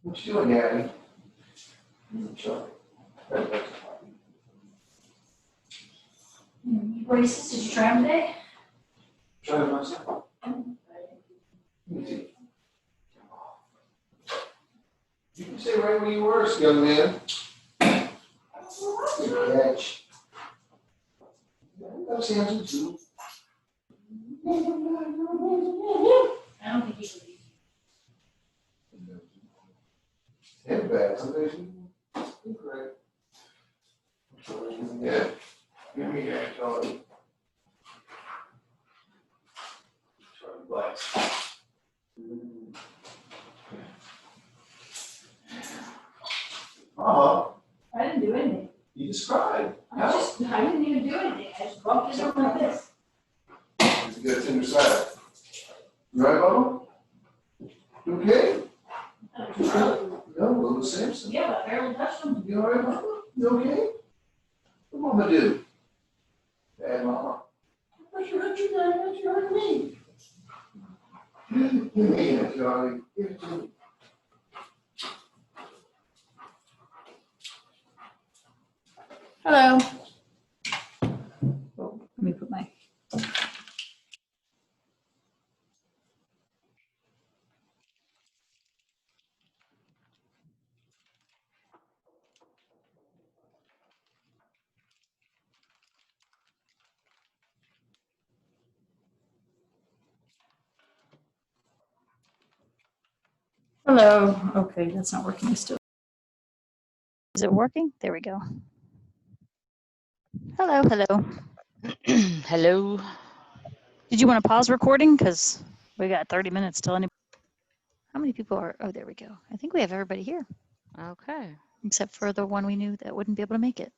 What you doing, Daddy? Sure. Braces, did you try them today? Try them myself. Easy. You can stay right where you were, young man. Good catch. That's handsome too. I don't think you would. And bad. Sometimes you great. Yeah. Give me that, Charlie. Charlie Blacks. I didn't do anything. You just cried. I didn't even do anything. I just bumped it over like this. You got a tender side. You right, Bubba? You okay? No, Little Samson. Yeah, but I barely touched them. You all right, Mama? You okay? What Mama do? Bad Mama. What you hurt you, Dad? What you hurt me? Give me it, Charlie. Give it to me. Hello. Oh, let me put my. Hello. Okay, that's not working still. Is it working? There we go. Hello, hello. Hello. Did you want to pause recording? Because we got 30 minutes till any. How many people are? Oh, there we go. I think we have everybody here, Okay. except for the one we knew that wouldn't be able to make it.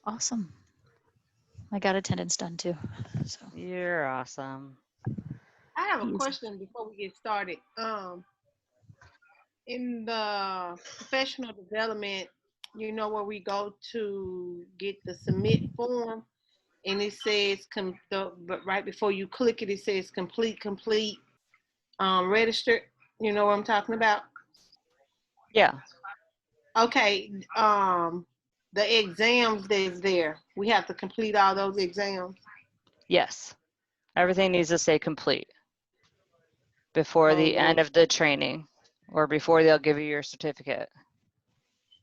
Awesome. I got attendance done too. So. You're awesome. I have a question before we get started. In the professional development, you know, where we go to get the submit form, and it says, but right before you click it, it says complete, registered. You know what I'm talking about? Yeah. Okay. The exams that's there, we have to complete all those exams. Yes. Everything needs to say complete before the end of the training or before they'll give you your certificate.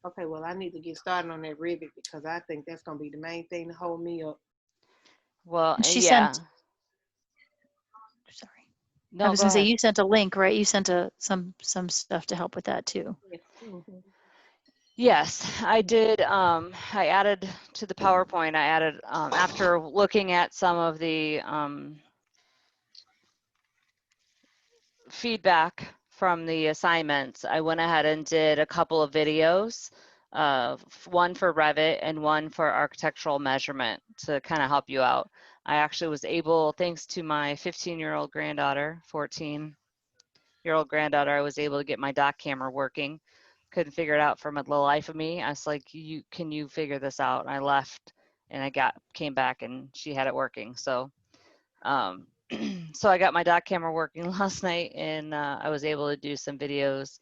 Okay, well, I need to get started on that Rivet because I think that's going to be the main thing to hold me up. Well, She yeah. sent. Sorry. No, I was go gonna say ahead. you sent a link, right? You sent some stuff to help with that too. Mm-hmm. Yes, I did. I added to the PowerPoint, I added, after looking at some of the feedback from the assignments, I went ahead and did a couple of videos, one for Revit and one for architectural measurement to kind of help you out. I actually was able, thanks to my 15-year-old granddaughter, 14-year-old granddaughter, I was able to get my dock camera working. Couldn't figure it out for the life of me. I was like, can you figure this out? And I left and came back and she had it working. So, so I got my dock camera working last night and I was able to do some videos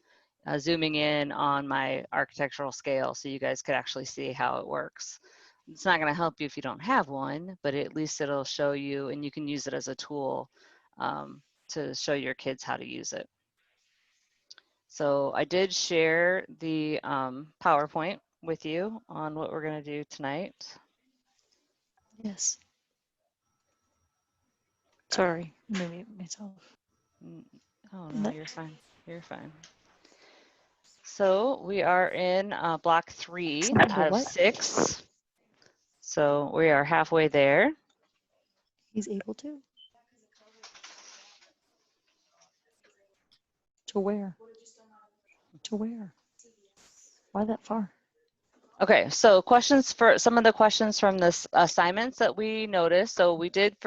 zooming in on my architectural scale so you guys could actually see how it works. It's not going to help you if you don't have one, but at least it'll show you and you can use it as a tool to show your kids how to use it. So I did share the PowerPoint with you on what we're going to do tonight. Yes. Sorry, maybe myself. Oh no, you're fine. You're fine. So we are in block 3 out of 6. So we are halfway there. He's able to. To where? To where? Why that far? Okay, so questions for some of the questions from this assignments that we noticed. So we did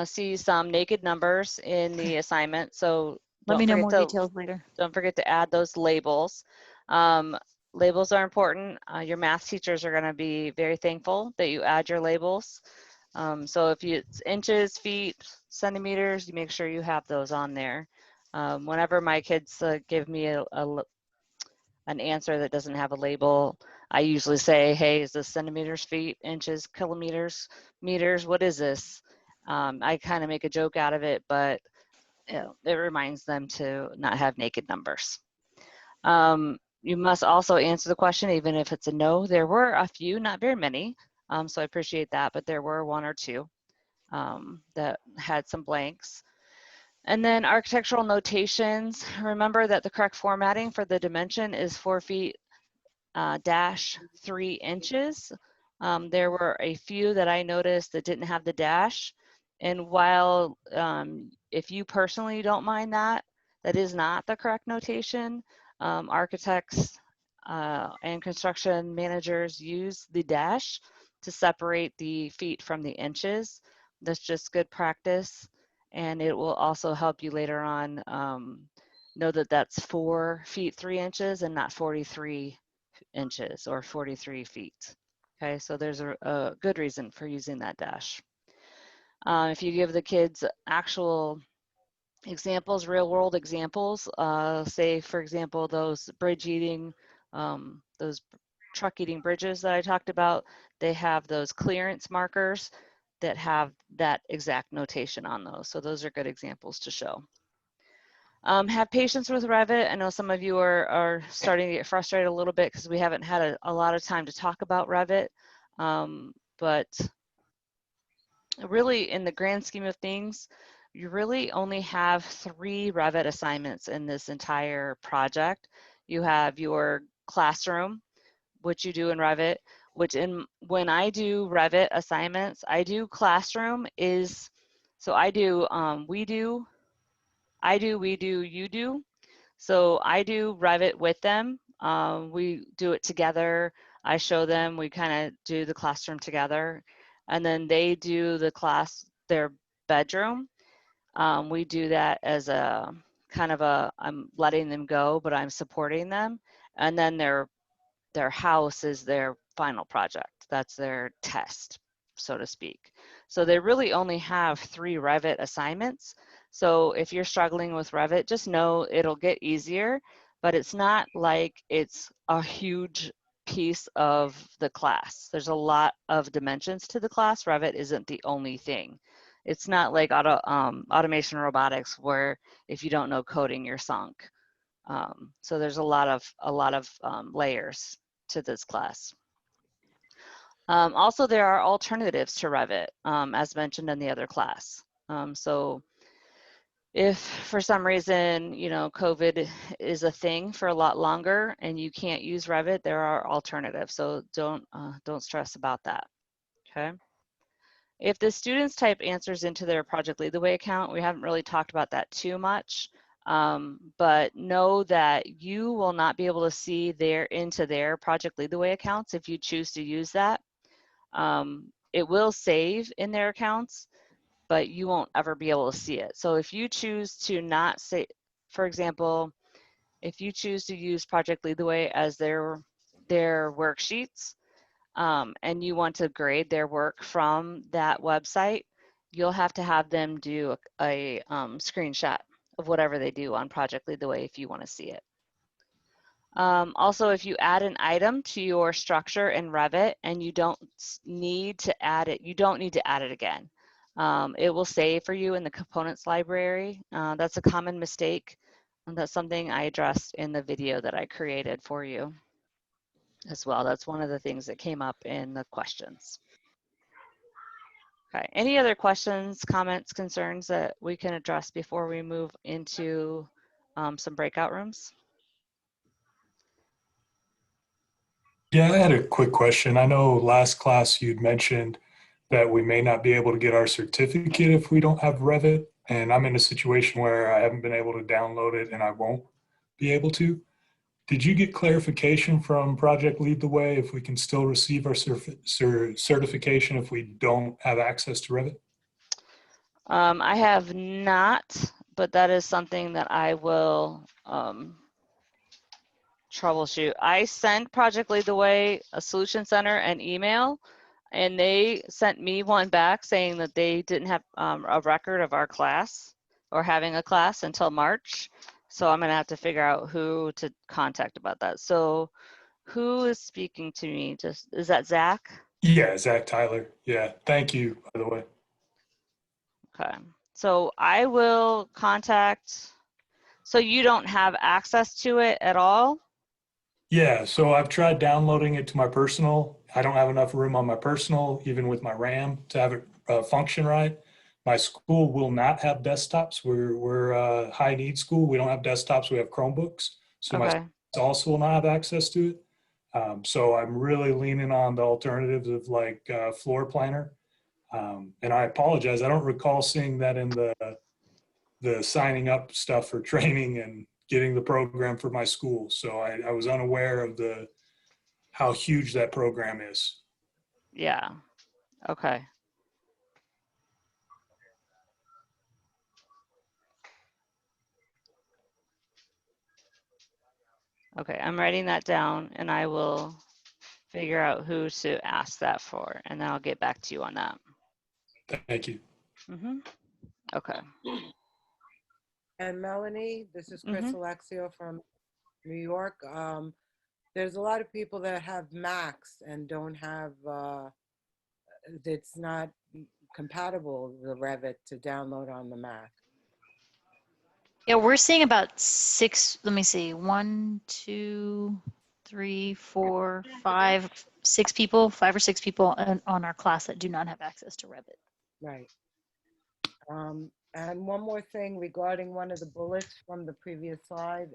see some naked numbers in the assignment. So let me know more details later. Don't forget to add those labels. Labels are important. Your math teachers are going to be very thankful that you add your labels. So if it's inches, feet, centimeters, you make sure you have those on there. Whenever my kids give me an answer that doesn't have a label, I usually say, hey, is this centimeters, feet, inches, kilometers, meters? What is this? I kind of make a joke out of it, but it reminds them to not have naked numbers. You must also answer the question, even if it's a no. There were a few, not very many, so I appreciate that, but there were one or two that had some blanks. And then architectural notations. Remember that the correct formatting for the dimension is 4 feet dash 3 inches. There were a few that I noticed that didn't have the dash. And while if you personally don't mind that, that is not the correct notation. Architects and construction managers use the dash to separate the feet from the inches. That's just good practice. And it will also help you later on know that that's 4 feet 3 inches and not 43 inches or 43 feet. Okay, so there's a good reason for using that dash. If you give the kids actual examples, real world examples, say for example, those bridge eating, those truck eating bridges that I talked about, they have those clearance markers that have that exact notation on those. So those are good examples to show. Have patience with Revit. I know some of you are starting to get frustrated a little bit because we haven't had a lot of time to talk about Revit. But really, in the grand scheme of things, you really only have 3 Revit assignments in this entire project. You have your classroom, which you do in Revit, which when I do Revit assignments, I do classroom is, so I do, we do, you do. So I do Revit with them. We do it together. I show them, we kind of do the classroom together. And then they do their bedroom. We do that as a kind of I'm letting them go, but I'm supporting them. And then their house is their final project. That's their test, so to speak. So they really only have 3 Revit assignments. So if you're struggling with Revit, just know it'll get easier, but it's not like it's a huge piece of the class. There's a lot of dimensions to the class. Revit isn't the only thing. It's not like automation robotics where if you don't know coding, you're sunk. So there's a lot of layers to this class. Also, there are alternatives to Revit, as mentioned in the other class. So if for some reason, COVID is a thing for a lot longer and you can't use Revit, there are alternatives. So don't stress about that, okay? If the students type answers into their Project Lead the Way account, we haven't really talked about that too much. But know that you will not be able to see into their Project Lead the Way accounts if you choose to use that. It will save in their accounts, but you won't ever be able to see it. So if you choose to not say, for example, if you choose to use Project Lead the Way as their worksheets, and you want to grade their work from that website, you'll have to have them do a screenshot of whatever they do on Project Lead the Way if you want to see it. Also, if you add an item to your structure in Revit and you don't need to add it, you don't need to add it again. It will save for you in the components library. That's a common mistake. And that's something I addressed in the video that I created for you as well. That's one of the things that came up in the questions. Okay, any other questions, comments, concerns that we can address before we move into some breakout rooms? Yeah, I had a quick question. I know last class you'd mentioned that we may not be able to get our certificate if we don't have Revit, and I'm in a situation where I haven't been able to download it and I won't be able to. Did you get clarification from Project Lead the Way if we can still receive our certification if we don't have access to Revit? I have not, but that is something that I will troubleshoot. I sent Project Lead the Way, a Solution Center, an email And they sent me one back saying that they didn't have a record of our class or having a class until March. So I'm gonna have to figure out who to contact about that. So who is speaking to me? Is that Zach? Yeah, Zach Tyler. Yeah, thank you, by the way. Okay. So I will contact, so you don't have access to it at all? Yeah, so I've tried downloading it to my personal. I don't have enough room on my personal, even with my RAM, to have it function right. My school will not have desktops. We're a high need school. We don't have desktops. We have Chromebooks. So my Okay. students also will not have access to it. So I'm really leaning on the alternatives of like Floor Planner. And I apologize. I don't recall seeing that in the signing up stuff for training and getting the program for my school. So I was unaware of how huge that program is. Yeah. Okay. Okay, I'm writing that down and I will figure out who to ask that for, and then I'll get back to you on that. Thank you. Okay. And Melanie, this is Chris Mhm. Alexio from New York. There's a lot of people that have Macs and don't have, it's not compatible, the Revit, to download on the Mac. Yeah, we're seeing about 6, let me see, 1, 2, 3, 4, 5, 6 people, 5 or 6 people on our class that do not have access to Revit. Right. And one more thing regarding one of the bullets from the previous slide.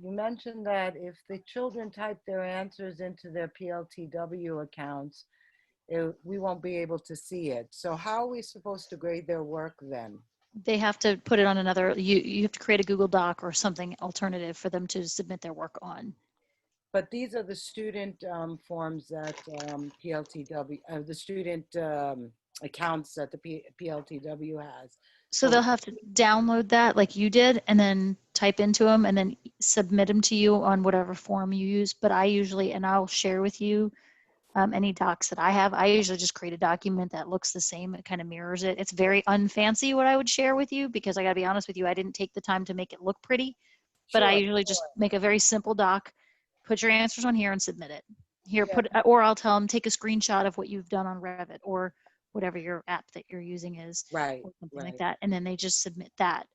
You mentioned that if the children type their answers into their PLTW accounts, we won't be able to see it. So how are we supposed to grade their work then? They have to put it on another, you have to create a Google Doc or something alternative for them to submit their work on. But these are the student forms that PLTW, the student accounts that the PLTW has. So they'll have to download that like you did and then type into them and then submit them to you on whatever form you use. But I usually, and I'll share with you any docs that I have. I usually just create a document that looks the same. It kind of mirrors it. It's very unfancy what I would share with you because I got to be honest with you, I didn't take the time to make it look pretty. But I usually just make a very simple doc, put your answers on here and submit it. Here, or I'll tell them, take a screenshot of what you've done on Revit or whatever your app that you're using is, right, or something like that. And then they just submit that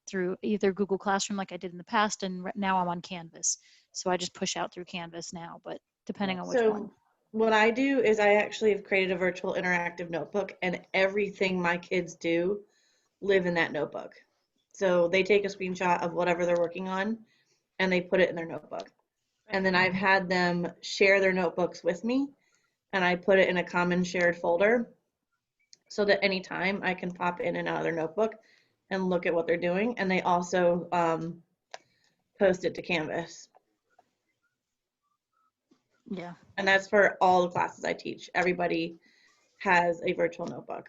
through either Google Classroom like I did in the past, and now I'm on Canvas. So I just push out through Canvas now, but depending on which one. What I do is I actually have created a virtual interactive notebook, and everything my kids do live in that notebook. So they take a screenshot of whatever they're working on and they put it in their notebook. And then I've had them share their notebooks with me, and I put it in a common shared folder so that anytime I can pop in and out of their notebook and look at what they're doing. And they also post it to Canvas. Yeah. And that's for all the classes I teach. Everybody has a virtual notebook.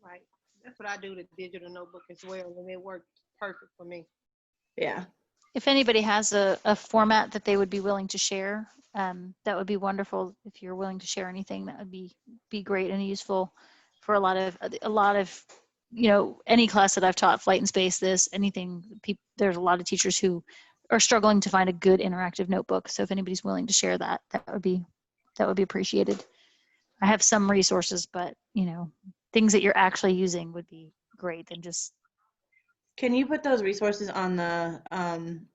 Right. That's what I do, the digital notebook as well, and it works perfect for me. Yeah. If anybody has a format that they would be willing to share, that would be wonderful. If you're willing to share anything, that would be great and useful for a lot of, you know, any class that I've taught, flight and space, anything, there's a lot of teachers who are struggling to find a good interactive notebook. So if anybody's willing to share that, that would be appreciated. I have some resources, but you know, things that you're actually using would be great than just. Can you put those resources on the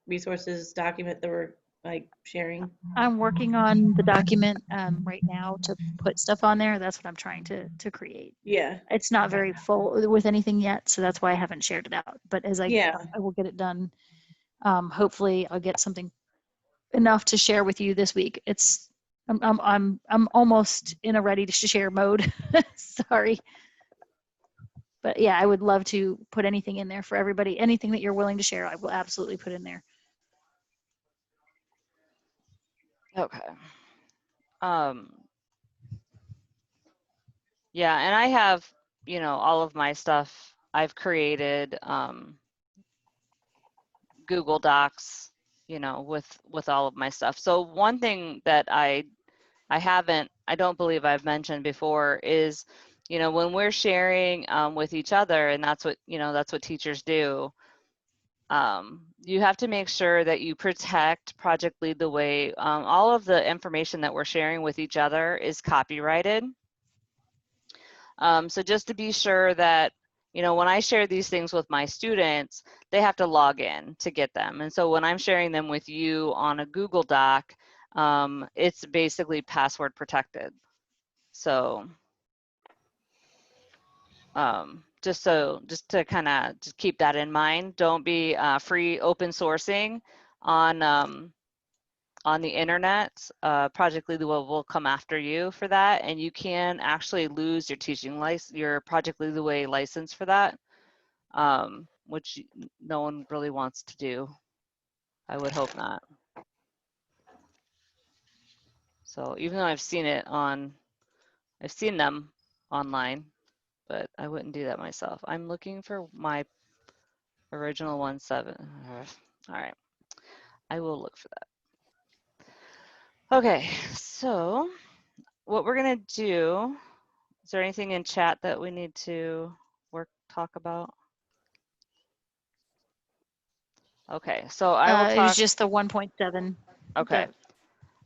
resources document that we're like sharing? I'm working on the document right now to put stuff on there. That's what I'm trying to create. Yeah. It's not very full with anything yet, so that's why I haven't shared it out. But as I will get it done. Hopefully, I'll get something enough to share with you this week. I'm almost in a ready to share mode. Sorry. But yeah, I would love to put anything in there for everybody. Anything that you're willing to share, I will absolutely put in there. Okay. Yeah, and I have, you know, all of my stuff. I've created Google Docs, you know, with all of my stuff. So one thing that I haven't I don't believe I've mentioned before is, you know, when we're sharing with each other, and that's what, you know, that's what teachers do, you have to make sure that you protect Project Lead the Way. All of the information that we're sharing with each other is copyrighted. So just to be sure that, you know, when I share these things with my students, they have to log in to get them. And so when I'm sharing them with you on a Google Doc, it's basically password protected. So just to kind of just keep that in mind. Don't be free open sourcing on the internet. Project Lead the Way will come after you for that, and you can actually lose your teaching license, your Project Lead the Way license for that, which no one really wants to do. I would hope not. So even though I've seen them online, but I wouldn't do that myself. I'm looking for my original 1.7. All right, I will look for that. Okay, so what we're gonna do, is there anything in chat that we need to talk about? Okay, so I will It was talk. just the 1.7. Okay,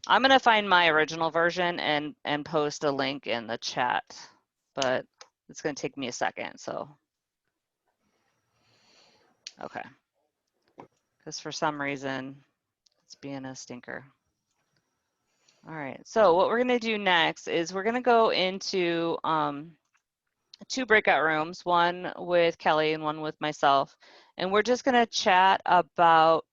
I'm gonna find my original version and post a link in the chat, but it's gonna take me a second, so. Okay, because for some reason it's being a stinker. All right, so what we're gonna do next is we're gonna go into 2 breakout rooms, one with Kelly and one with myself. And we're just gonna chat about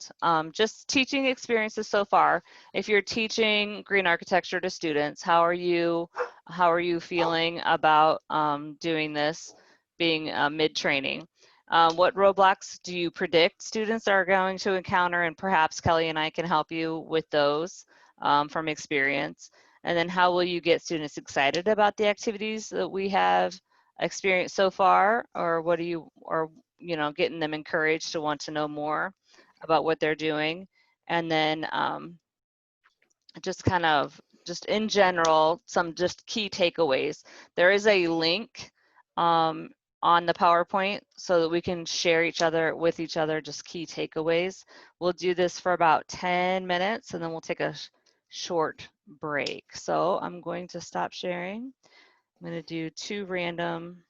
just teaching experiences so far. If you're teaching green architecture to students, how are you feeling about doing this, being mid-training? What roadblocks do you predict students are going to encounter? And perhaps Kelly and I can help you with those from experience. And then how will you get students excited about the activities that we have experienced so far, or what do you, or you know, getting them encouraged to want to know more about what they're doing. And then just kind of, just in general, some just key takeaways. There is a link on the PowerPoint so that we can share with each other just key takeaways. We'll do this for about 10 minutes and then we'll take a short break. So I'm going to stop sharing. I'm going to do 2 random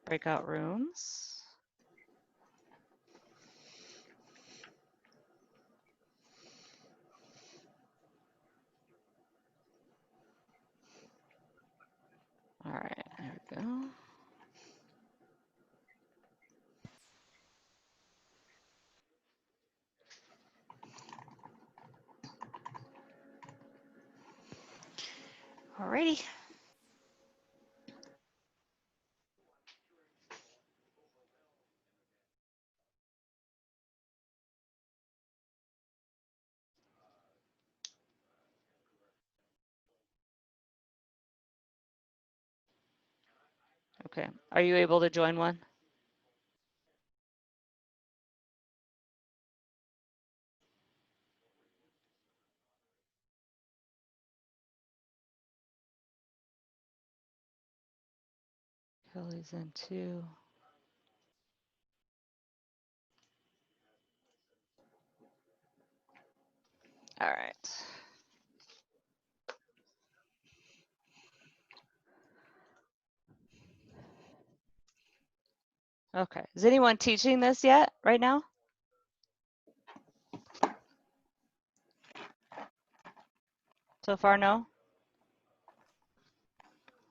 breakout rooms. All right, there we go. Alrighty. Okay, are you able to join one? Kelly's in 2. All right. Okay, is anyone teaching this yet right now? So far, no?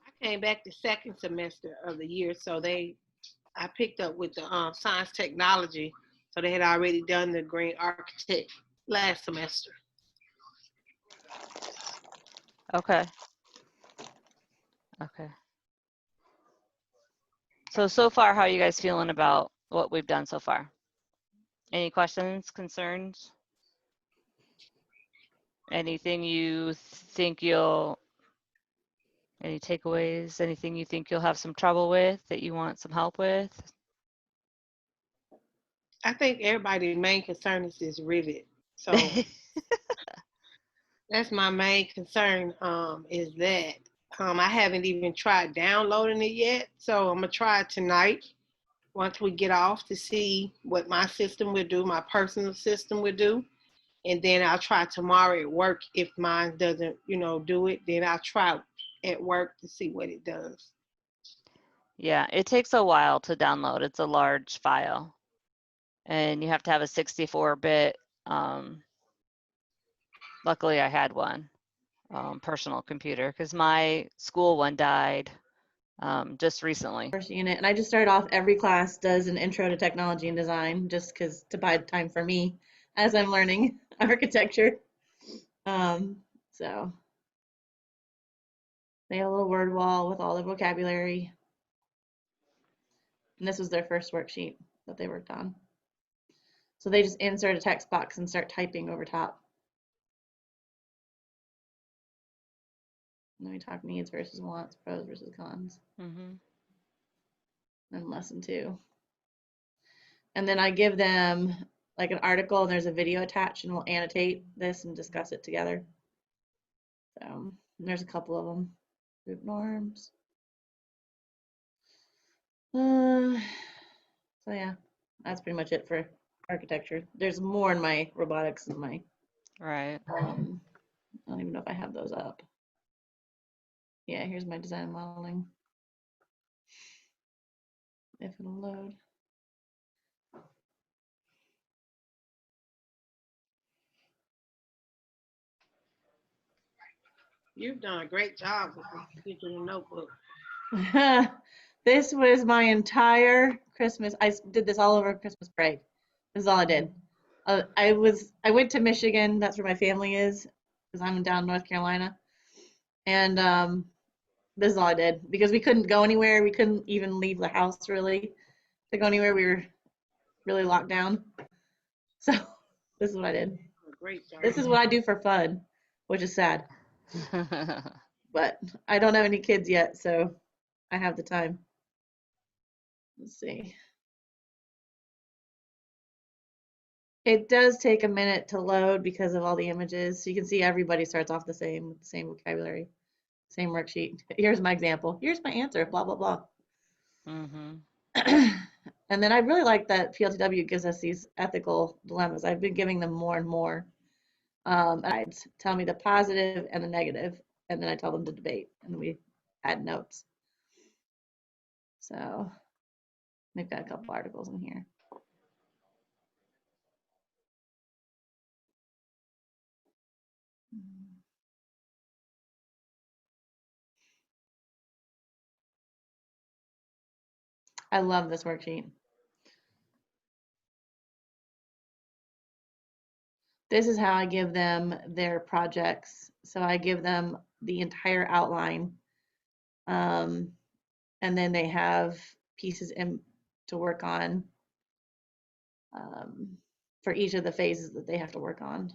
I came back the second semester of the year, so I picked up with the science technology, so they had already done the green architect last semester. Okay. Okay. So far, how are you guys feeling about what we've done so far? Any questions, concerns? Anything you think any takeaways, anything you think you'll have some trouble with that you want some help with? I think everybody's main concern is this rivet. So that's my main concern, is that I haven't even tried downloading it yet, so I'm gonna try it tonight once we get off to see what my system will do, my personal system will do. And then I'll try tomorrow at work. If mine doesn't, do it, then I'll try at work to see what it does. Yeah, it takes a while to download. It's a large file. And you have to have a 64-bit. Luckily, I had one personal computer because my school one died just recently. First unit, and I just started off. Every class does an intro to technology and design, just because to buy time for me as I'm learning architecture. So they have a little word wall with all the vocabulary, and this was their first worksheet that they worked on. So they just insert a text box and start typing over top. And then we talk needs versus wants, pros versus cons. Mm-hmm. And lesson 2. And then I give them like an article and there's a video attached, and we'll annotate this and discuss it together. So there's a couple of them. Group norms. So yeah, that's pretty much it for architecture. There's more in my robotics and my Right. I don't even know if I have those up. Yeah, here's my design and modeling. If it'll load. You've done a great job with this digital notebook. This was my entire Christmas. I did this all over Christmas break. This is all I did. I went to Michigan. That's where my family is, because I'm down in North Carolina. And this is all I did because we couldn't go anywhere. We couldn't even leave the house really to go anywhere. We were really locked down. So this is what I did. Great job. This is what I do for fun, which is sad. But I don't have any kids yet, so I have the time. Let's see. It does take a minute to load because of all the images. So you can see everybody starts off the same with the same vocabulary, same worksheet. Here's my example. Here's my answer, blah, blah, blah. Mm-hmm. And then I really like that PLTW gives us these ethical dilemmas. I've been giving them more and more. I tell me the positive and the negative, and then I tell them to debate, and we add notes. So they've got a couple articles in here. I love this worksheet. This is how I give them their projects. So I give them the entire outline. And then they have pieces to work on for each of the phases that they have to work on.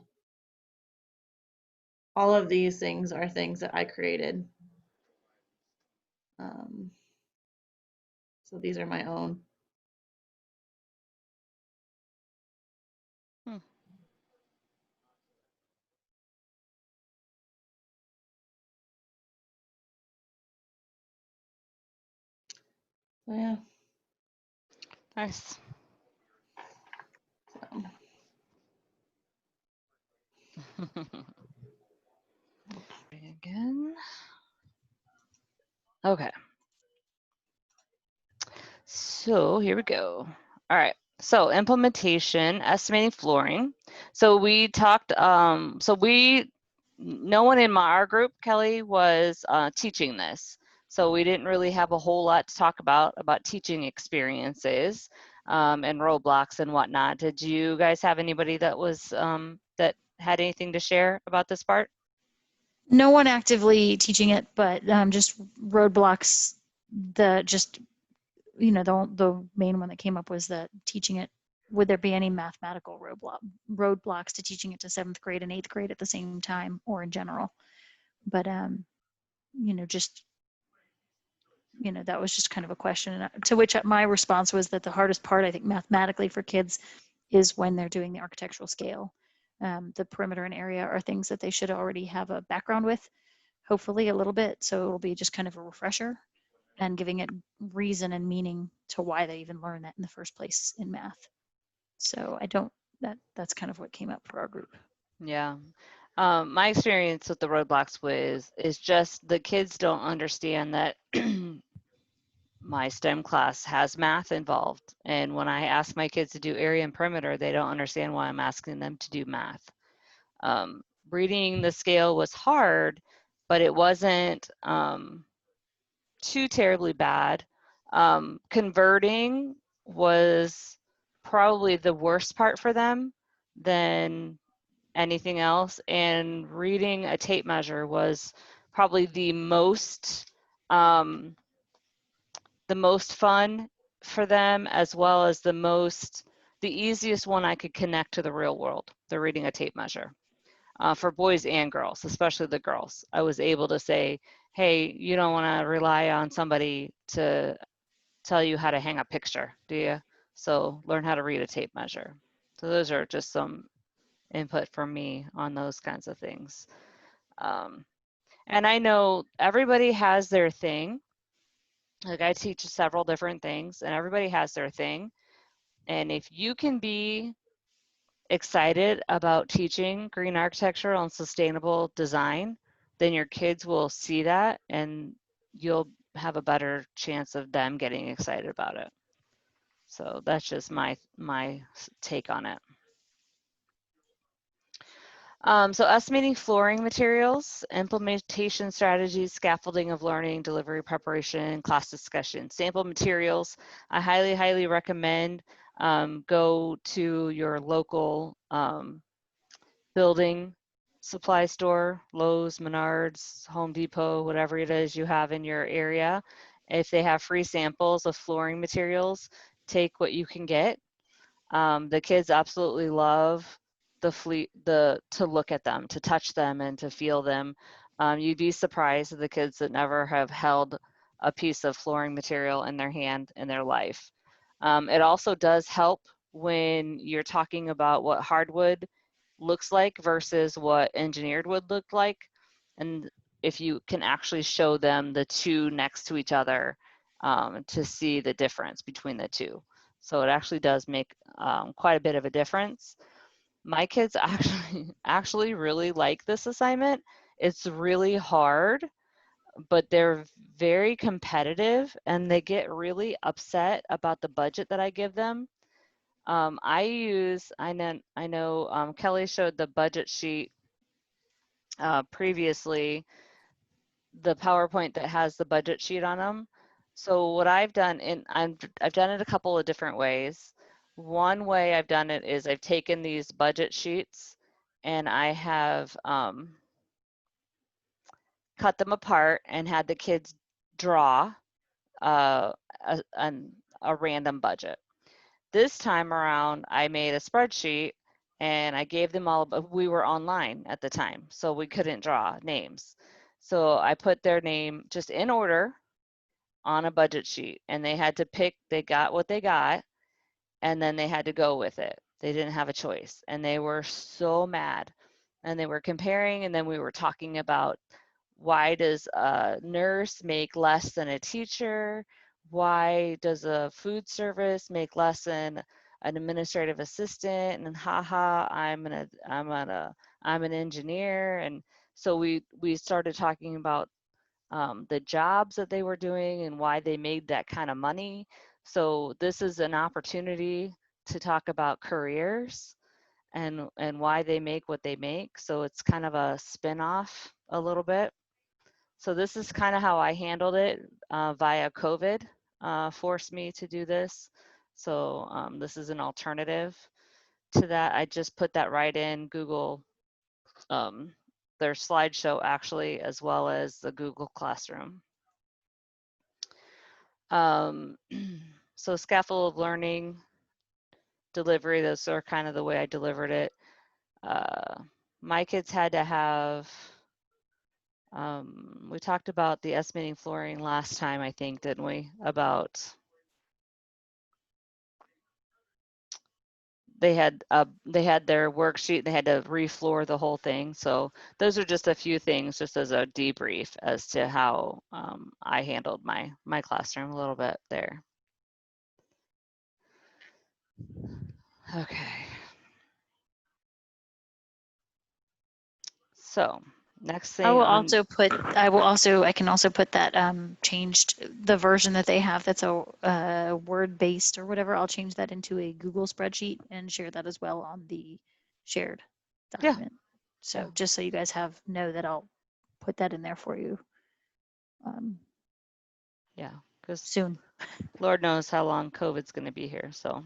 All of these things are things that I created. So these are my own. So yeah. Nice. So. Again. Okay. So here we go. All right. So implementation, estimating flooring. So we talked, no one in our group, Kelly, was teaching this. So we didn't really have a whole lot to talk about teaching experiences and roadblocks and whatnot. Did you guys have anybody that was, that had anything to share about this part? No one actively teaching it, but just roadblocks. The main one that came up was that teaching it. Would there be any mathematical roadblocks to teaching it to 7th grade and 8th grade at the same time, or in general? But that was just kind of a question. To which my response was that the hardest part, I think, mathematically for kids is when they're doing the architectural scale. The perimeter and area are things that they should already have a background with. hopefully a little bit. So it'll be just kind of a refresher and giving it reason and meaning to why they even learned that in the first place in math. So that's kind of what came up for our group. Yeah. My experience with the roadblocks is just the kids don't understand that my STEM class has math involved. And when I ask my kids to do area and perimeter, they don't understand why I'm asking them to do math. Reading the scale was hard, but it wasn't too terribly bad. Converting was probably the worst part for them than anything else. And reading a tape measure was probably the most fun for them, as well as the easiest one I could connect to the real world, the reading a tape measure. For boys and girls, especially the girls, I was able to say, hey, you don't want to rely on somebody to tell you how to hang a picture, do you? So learn how to read a tape measure. So those are just some input from me on those kinds of things. And I know everybody has their thing. Like I teach several different things and everybody has their thing. And if you can be excited about teaching green architecture and sustainable design, then your kids will see that and you'll have a better chance of them getting excited about it. So that's just my take on it. So estimating flooring materials, implementation strategies, scaffolding of learning, delivery preparation, class discussion, sample materials. I highly, highly recommend go to your local building supply store, Lowe's, Menards, Home Depot, whatever it is you have in your area. If they have free samples of flooring materials, take what you can get. The kids absolutely love to look at them, to touch them, and to feel them. You'd be surprised at the kids that never have held a piece of flooring material in their hand in their life. It also does help when you're talking about what hardwood looks like versus what engineered wood looked like. And if you can actually show them the two next to each other to see the difference between the two. So it actually does make quite a bit of a difference. My kids actually really like this assignment. It's really hard, but they're very competitive and they get really upset about the budget that I give them. I know Kelly showed the budget sheet previously, the PowerPoint that has the budget sheet on them. So what I've done, and I've done it a couple of different ways. One way I've done it is I've taken these budget sheets and I have cut them apart and had the kids draw a random budget. This time around, I made a spreadsheet and I gave them all, we were online at the time, so we couldn't draw names. So I put their name just in order on a budget sheet and they had to pick, they got what they got and then they had to go with it. They didn't have a choice and they were so mad and they were comparing and then we were talking about why does a nurse make less than a teacher? Why does a food service make less than an administrative assistant? And haha, I'm an engineer. And so we started talking about the jobs that they were doing and why they made that kind of money. So this is an opportunity to talk about careers and why they make what they make. So it's kind of a spin-off a little bit. So this is kind of how I handled it via COVID, forced me to do this. So this is an alternative to that. I just put that right in Google, their slideshow actually, as well as the Google Classroom. So scaffold of learning, delivery, those are kind of the way I delivered it. My kids had to have, we talked about the estimating flooring last time, I think, didn't we? About they had their worksheet. They had to refloor the whole thing. So those are just a few things, just as a debrief as to how I handled my classroom a little bit there. Okay. So next thing I will on, also put, I can also put that changed, the version that they have that's a word-based or whatever, I'll change that into a Google spreadsheet and share that as well on the shared Yeah. document. So Yeah. just so you guys know that I'll put that in there for you yeah, because soon. Lord knows how long COVID's going to be here. So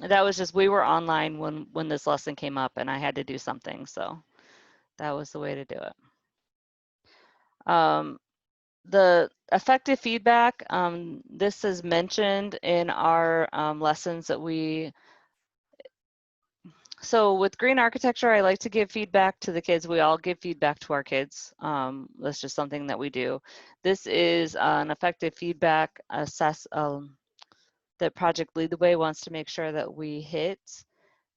that was just, we were online when this lesson came up and I had to do something. So that was the way to do it. The effective feedback, this is mentioned in our lessons that so with green architecture, I like to give feedback to the kids. We all give feedback to our kids. That's just something that we do. This is an effective feedback that Project Lead the Way wants to make sure that we hit.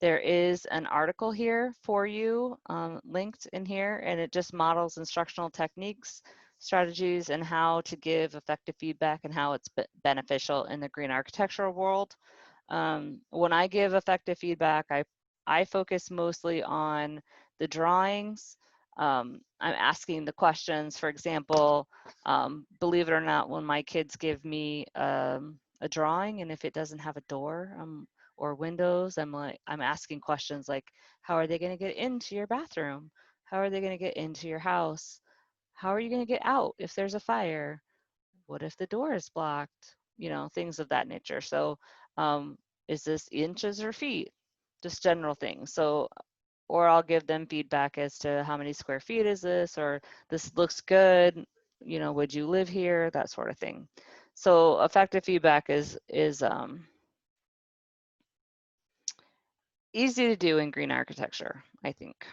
There is an article here for you linked in here, and it just models instructional techniques, strategies, and how to give effective feedback and how it's beneficial in the green architectural world. When I give effective feedback, I focus mostly on the drawings. I'm asking the questions. For example, believe it or not, when my kids give me a drawing, and if it doesn't have a door or windows, I'm asking questions like, how are they going to get into your bathroom? How are they going to get into your house? How are you going to get out if there's a fire? What if the door is blocked? You know, things of that nature. So is this inches or feet? Just general things. So, or I'll give them feedback as to how many square feet is this, or this looks good, you know, would you live here? That sort of thing. So effective feedback is easy to do in green architecture, I think.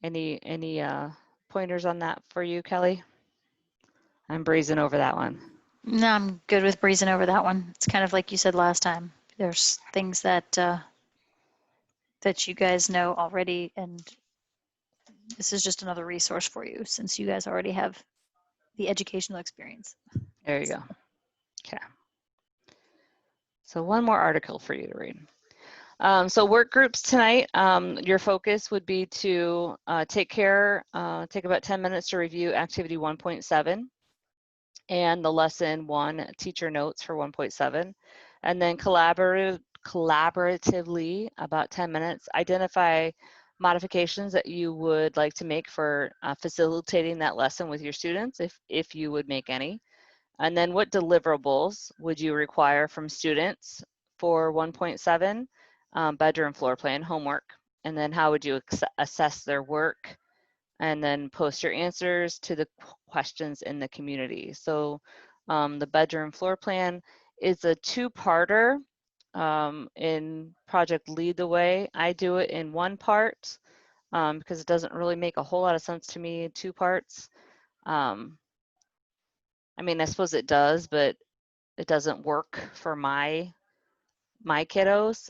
Any pointers on that for you, Kelly? I'm breezing over that one. No, I'm good with breezing over that one. It's kind of like you said last time. There's things that that you guys know already, and this is just another resource for you since you guys already have the educational experience. There you go. Okay. So one more article for you to read. So work groups tonight, your focus would be to take about 10 minutes to review activity 1.7 and the lesson 1 teacher notes for 1.7, and then collaboratively about 10 minutes, identify modifications that you would like to make for facilitating that lesson with your students, if you would make any. And then what deliverables would you require from students for 1.7, bedroom floor plan homework? And then how would you assess their work? And then post your answers to the questions in the community. So the bedroom floor plan is a two-parter in Project Lead the Way. I do it in one part because it doesn't really make a whole lot of sense to me in two parts. I mean, I suppose it does, but it doesn't work for my kiddos.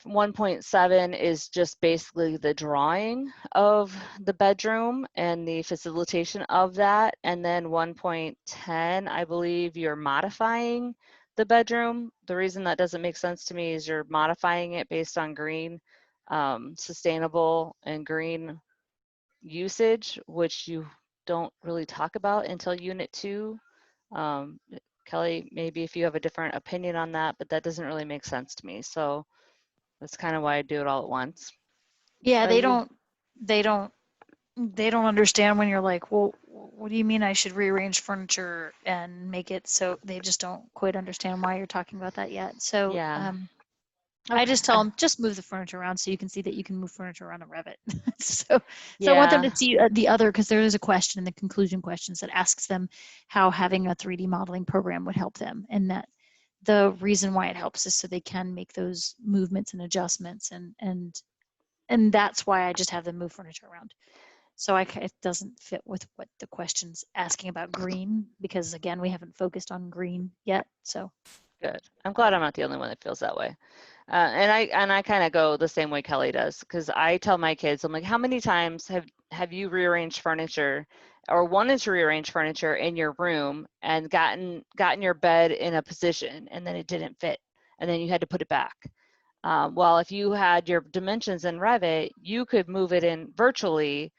1.7 is just basically the drawing of the bedroom and the facilitation of that. And then 1.10, I believe you're modifying the bedroom. The reason that doesn't make sense to me is you're modifying it based on green, sustainable and green usage, which you don't really talk about until Unit 2. Kelly, maybe if you have a different opinion on that, but that doesn't really make sense to me. So that's kind of why I do it all at once. Yeah, Are they you- don't understand when you're like, well, what do you mean I should rearrange furniture and make it so they just don't quite understand why you're talking about that yet. So Yeah. I Okay. just tell them, just move the furniture around so you can see that you can move furniture around in Revit. So I want them Yeah. to see the other, because there is a question in the conclusion questions that asks them how having a 3D modeling program would help them. And that the reason why it helps is so they can make those movements and adjustments. And that's why I just have them move furniture around. So it doesn't fit with what the question's asking about green, because again, we haven't focused on green yet. So Good. I'm glad I'm not the only one that feels that way. And I kind of go the same way Kelly does, because I tell my kids, I'm like, how many times have you rearranged furniture or wanted to rearrange furniture in your room and gotten your bed in a position and then it didn't fit and then you had to put it back? Well, if you had your dimensions in Revit, you could move it in virtually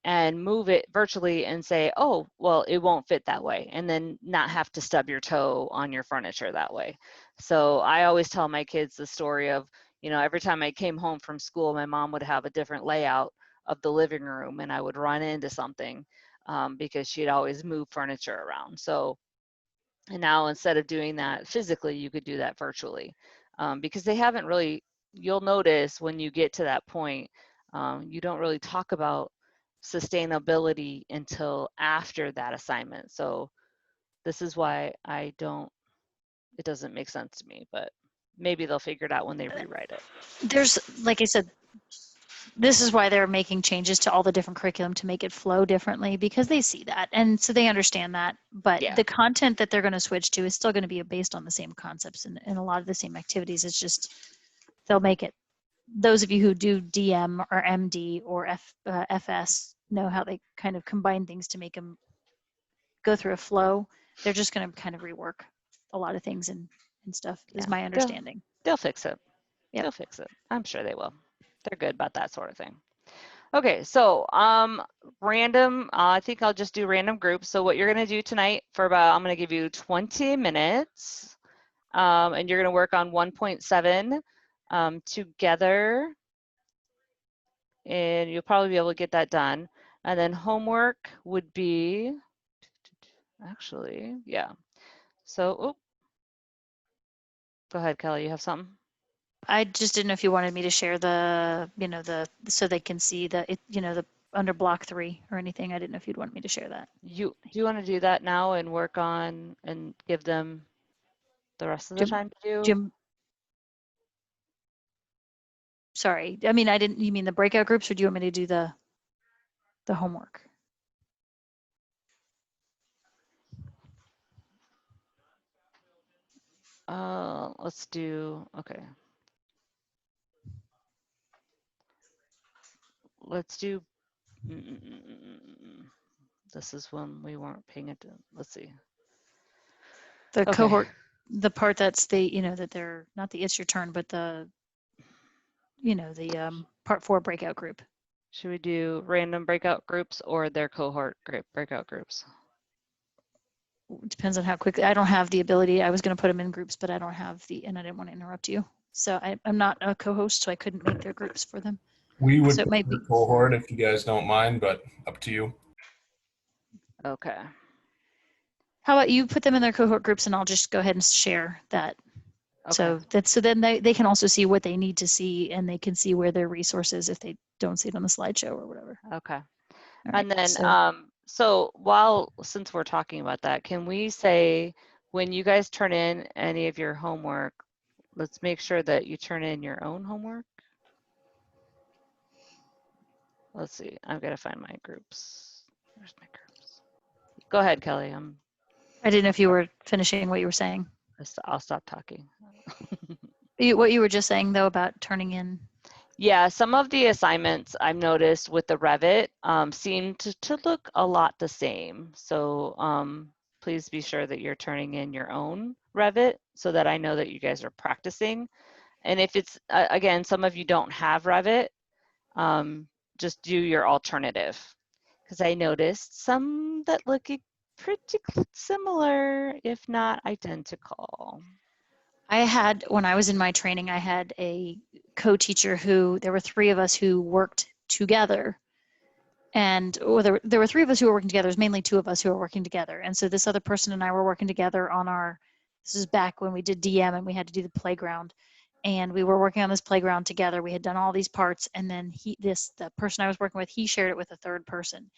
and move it virtually and say, oh, well, it won't fit that way, and then not have to stub your toe on your furniture that way. So I always tell my kids the story of, every time I came home from school, my mom would have a different layout of the living room and I would run into something because she'd always move furniture around. So, and now instead of doing that physically, you could do that virtually because they haven't really, you'll notice when you get to that point, you don't really talk about sustainability until after that assignment. So this is why it doesn't make sense to me, but maybe they'll figure it out when they rewrite it. There's, like I said, this is why they're making changes to all the different curriculum to make it flow differently, because they see that. And so they understand that. But Yeah. the content that they're going to switch to is still going to be based on the same concepts and a lot of the same activities. It's just, they'll make it. Those of you who do DM or MD or FS know how they kind of combine things to make them go through a flow. They're just going to kind of rework a lot of things and stuff, is Yeah. my understanding. They'll fix it. Yep. They'll fix it. I'm sure they will. They're good about that sort of thing. Okay, so random, I think I'll just do random groups. So what you're going to do tonight for about, I'm going to give you 20 minutes and you're going to work on 1.7 together, and you'll probably be able to get that done. And then homework would be, actually, yeah. So, go ahead, Kelly, you have something? I just didn't know if you wanted me to share the, so they can see the under block 3 or anything. I didn't know if you'd want me to share that. Do you want to do that now and work on and give them the rest of the time to do? Jim, sorry. I mean, you mean the breakout groups, or do you want me to do the homework? Let's do, okay. Let's do, this is when we weren't paying attention. Let's see. The Okay. cohort, the part that's that they're not the it's your turn, but the part 4 breakout group. Should we do random breakout groups or their cohort breakout groups? Depends on how quickly. I don't have the ability. I was going to put them in groups, but I don't have and I didn't want to interrupt you. So I'm not a co-host, so I couldn't make their groups for them. We would So it might be cohort if you guys don't mind, but up to you. Okay. How about you put them in their cohort groups and I'll just go ahead and share that. Okay. So then they can also see what they need to see, and they can see where their resources if they don't see it on the slideshow or whatever. Okay. All And right, then, so since we're talking about that, can we say when you guys turn in any of your homework, let's make sure that you turn in your own homework. Let's see, I've got to find my groups. Where's my groups? Go ahead, Kelly. I didn't know if you were finishing what you were saying. I'll stop talking. What you were just saying though about turning in. Yeah, some of the assignments I've noticed with the Revit seem to look a lot the same. So please be sure that you're turning in your own Revit so that I know that you guys are practicing. And if it's, again, some of you don't have Revit, just do your alternative. Because I noticed some that look pretty similar, if not identical. When I was in my training, I had a co-teacher there were 3 of us who worked together. And there were 3 of us who were working together. There's mainly 2 of us who were working together. And so this other person and I were working together on this is back when we did DM and we had to do the playground. And we were working on this playground together. We had done all these parts. And then the person I was working with, he shared it with a 3rd person.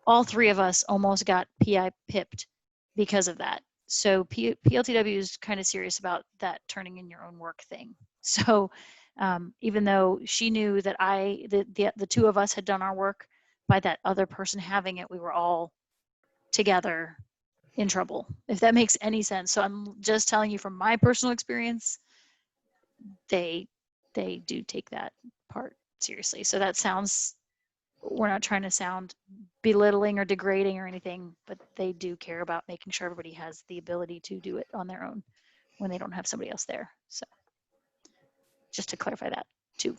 All 3 of us almost got PI pipped because of that. So PLTW is kind of serious about that turning in your own work thing. So even though she knew that the 2 of us had done our work, by that other person having it, we were all together in trouble, if that makes any sense. So I'm just telling you from my personal experience, they do take that part seriously. So that sounds, we're not trying to sound belittling or degrading or anything, but they do care about making sure everybody has the ability to do it on their own when they don't have somebody else there. So just to clarify that too.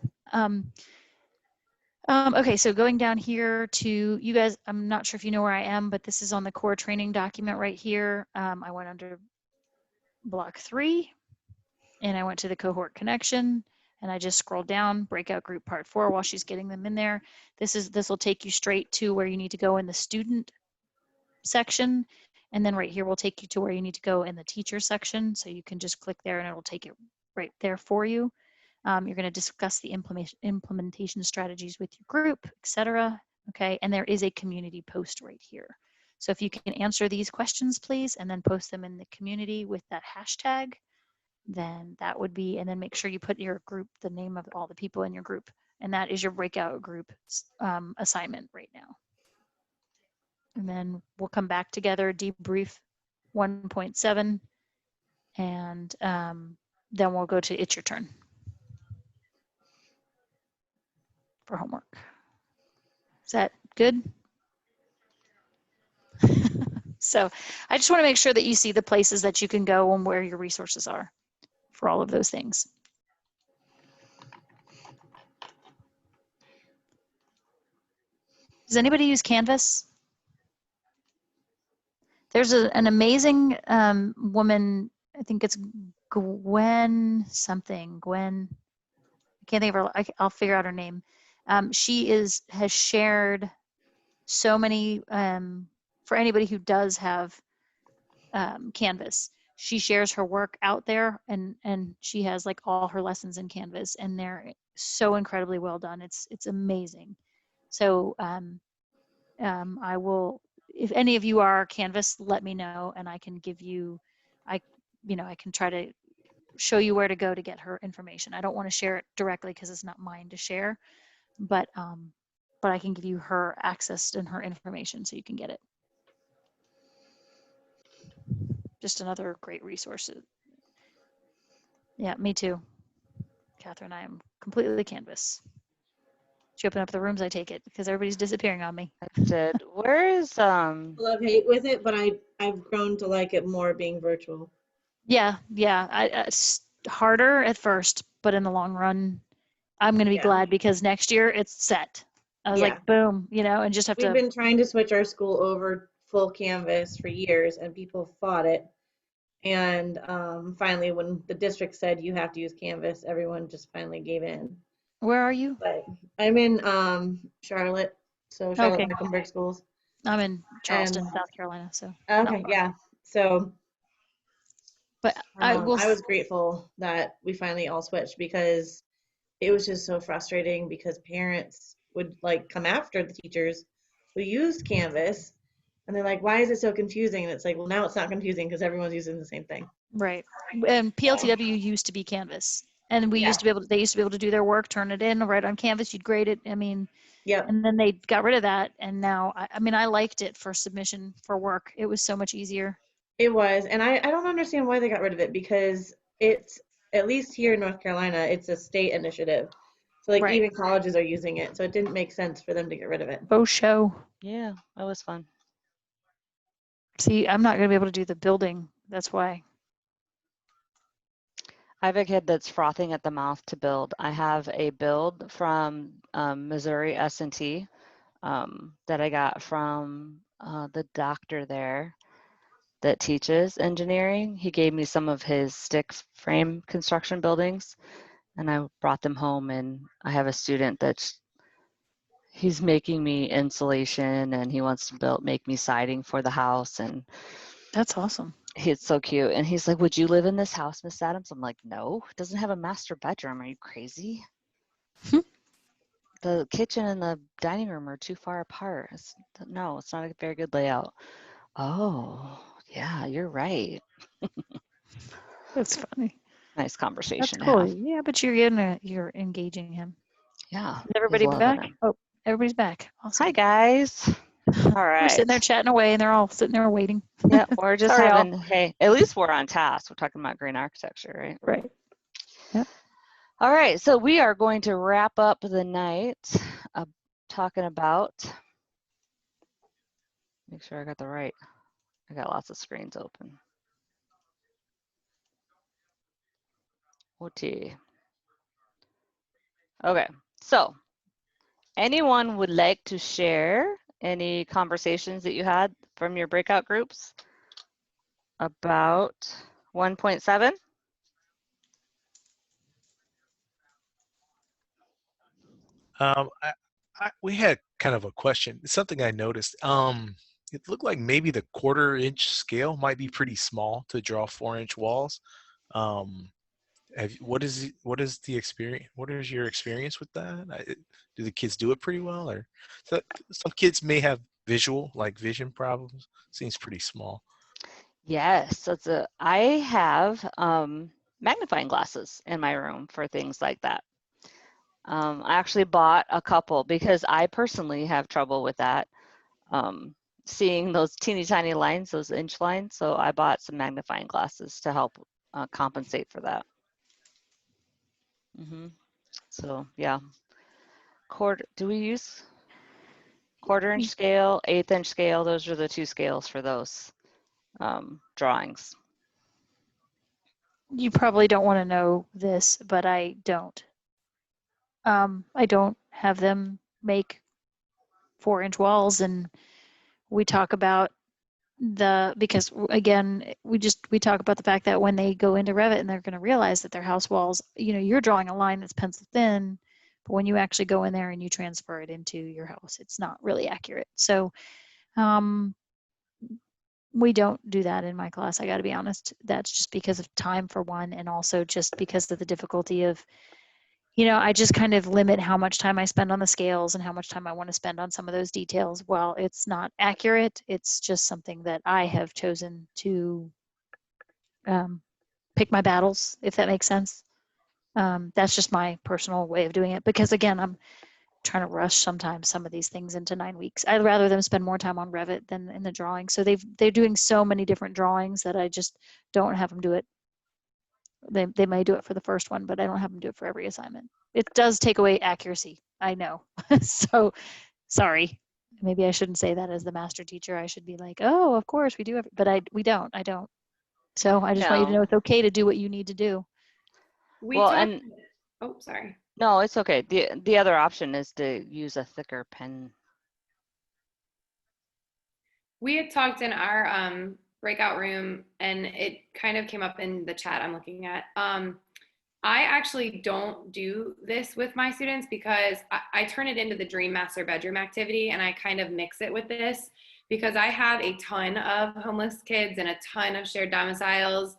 Okay, so going down here to you guys, I'm not sure if you know where I am, but this is on the core training document right here. I went under block 3 and I went to the cohort connection and I just scrolled down, breakout group part 4 while she's getting them in there. This will take you straight to where you need to go in the student section. And then right here will take you to where you need to go in the teacher section. So you can just click there and it'll take it right there for you. You're going to discuss the implementation strategies with your group, etc. Okay, and there is a community post right here. So if you can answer these questions, please, and then post them in the community with that hashtag, then that would be, and then make sure you put your group, the name of all the people in your group, and that is your breakout group assignment right now. And then we'll come back together, debrief 1.7, and then we'll go to it's your turn for homework. Is that good? So I just want to make sure that you see the places that you can go and where your resources are for all of those things. Does anybody use Canvas? There's an amazing woman, I think it's Gwen something, Gwen, I can't think of her, I'll figure out her name. She has shared so many, for anybody who does have Canvas, she shares her work out there and she has like all her lessons in Canvas and they're so incredibly well done. It's amazing. So I will, if any of you are Canvas, let me know and I can give you, I can try to show you where to go to get her information. I don't want to share it directly because it's not mine to share, but I can give you her access and her information so you can get it. Just another great resource. Yeah, me too. Catherine, I am completely Canvas. She opened up the rooms, I take it, because everybody's disappearing on me. I did. Where is Love-hate with it, but I've grown to like it more being virtual. Yeah. It's harder at first, but in the long run, I'm going to be glad because next year it's set. I was like, boom, and just have We've to. been trying to switch our school over full Canvas for years, and people fought it. And finally, when the district said you have to use Canvas, everyone just finally gave in. Where are you? But I'm in Charlotte, so Charlotte-Mecklenburg schools. I'm in Charleston, South Carolina. So. Okay, yeah. So. But I was grateful that we finally all switched because it was just so frustrating because parents would like come after the teachers who used Canvas and they're like, why is it so confusing? And it's like, well, now it's not confusing because everyone's using the same thing. Right. And PLTW used to be Canvas. And we used to be able to, they used to be able to do their work, turn it in, right on Canvas, you'd grade it. I mean, and then they got rid of that. And now, I liked it for submission for work. It was so much easier. It was. And I don't understand why they got rid of it because it's, at least here in North Carolina, it's a state initiative. So like even colleges are using it. So it didn't make sense for them to get rid of it. Oh, show. Yeah, that was fun. See, I'm not going to be able to do the building. That's why. I have a kid that's frothing at the mouth to build. I have a build from Missouri S&T that I got from the doctor there that teaches engineering. He gave me some of his stick frame construction buildings and I brought them home, and I have a student he's making me insulation and he wants to make me siding for the house. And that's awesome. It's so cute. And he's like, would you live in this house, Miss Adams? I'm like, no, it doesn't have a master bedroom. Are you crazy? The kitchen and the dining room are too far apart. No, it's not a very good layout. Oh, yeah, you're right. That's funny. Nice conversation. That's cool. Yeah, but you're engaging him. Yeah. Is everybody back? It. Oh, everybody's back. Awesome. Hi, guys. All We're right. sitting there chatting away and they're all sitting there waiting. Yeah, we're just Sorry, all. having, hey, at least we're on task. We're talking about green architecture, right? Right. Yep. All right, so we are going to wrap up the night talking about, make sure I got I got lots of screens open. OT. Okay, so anyone would like to share any conversations that you had from your breakout groups about 1.7? We had kind of a question. It's something I noticed. It looked like maybe the 1/4-inch scale might be pretty small to draw 4-inch walls. What is the experience? What is your experience with that? Do the kids do it pretty well, or some kids may have vision problems? Seems pretty small. Yes, I have magnifying glasses in my room for things like that. I actually bought a couple because I personally have trouble with that, seeing those teeny tiny lines, those inch lines. So I bought some magnifying glasses to help compensate for that. So yeah, do we use 1/4-inch scale, 1/8-inch scale? Those are the two scales for those drawings. You probably don't want to know this, but I don't. I don't have them make 4-inch walls, and we talk about because again, we talk about the fact that when they go into Revit and they're going to realize that their house walls, you're drawing a line that's pencil thin, but when you actually go in there and you transfer it into your house, it's not really accurate. So, we don't do that in my class. I got to be honest. That's just because of time for one, and also just because of the difficulty of, I just kind of limit how much time I spend on the scales and how much time I want to spend on some of those details. Well, it's not accurate. It's just something that I have chosen to pick my battles, if that makes sense. That's just my personal way of doing it, because again, I'm trying to rush sometimes some of these things into 9 weeks. I'd rather them spend more time on Revit than in the drawing. So they're doing so many different drawings that I just don't have them do it. They may do it for the first one, but I don't have them do it for every assignment. It does take away accuracy, I know. So sorry. Maybe I shouldn't say that as the master teacher. I should be like, oh, of course we do, but I don't. So I just want you to know it's okay to do what you need to do. Oh, sorry. No, it's okay. The other option is to use a thicker pen. We had talked in our breakout room, and it kind of came up in the chat I'm looking at. I actually don't do this with my students because I turn it into the Dream Master Bedroom activity, and I kind of mix it with this because I have a ton of homeless kids and a ton of shared domiciles.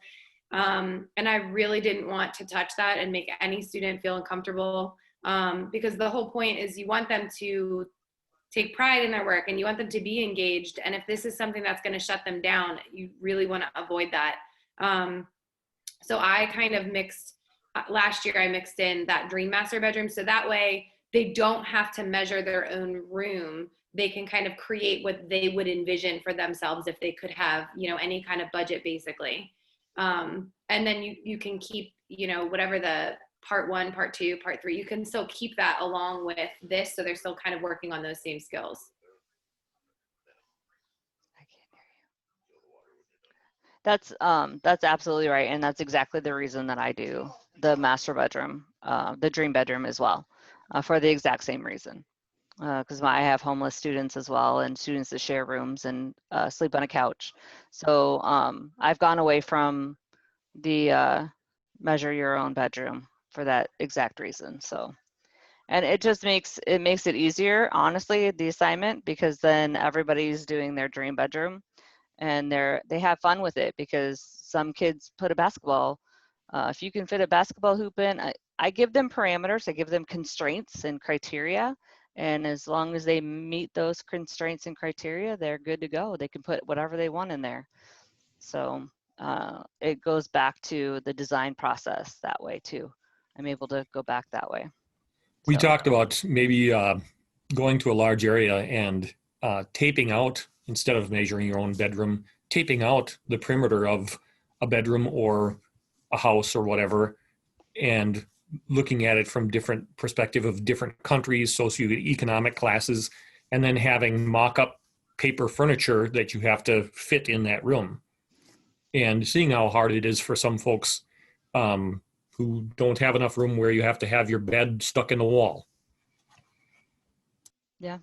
And I really didn't want to touch that and make any student feel uncomfortable, because the whole point is you want them to take pride in their work and you want them to be engaged. And if this is something that's going to shut them down, you really want to avoid that. So I kind of mixed, last year I mixed in that Dream Master Bedroom. So that way they don't have to measure their own room. They can kind of create what they would envision for themselves if they could have, any kind of budget basically. And then you can keep, whatever the part 1, part 2, part 3, you can still keep that along with this. So they're still kind of working on those same skills. I can't hear you. That's absolutely right. And that's exactly the reason that I do the master bedroom, the dream bedroom as well, for the exact same reason. Because I have homeless students as well, and students that share rooms and sleep on a couch. So I've gone away from the measure your own bedroom for that exact reason. So, and it just makes it easier, honestly, the assignment, because then everybody's doing their dream bedroom, and they have fun with it, because some kids put a basketball. If you can fit a basketball hoop in, I give them parameters, I give them constraints and criteria. And as long as they meet those constraints and criteria, they're good to go. They can put whatever they want in there. So it goes back to the design process that way too. I'm able to go back that way. We talked about maybe going to a large area and taping out, instead of measuring your own bedroom, taping out the perimeter of a bedroom or a house or whatever, and looking at it from different perspective of different countries, socioeconomic classes, and then having mock-up paper furniture that you have to fit in that room. And seeing how hard it is for some folks who don't have enough room where you have to have your bed stuck in the wall. Yeah.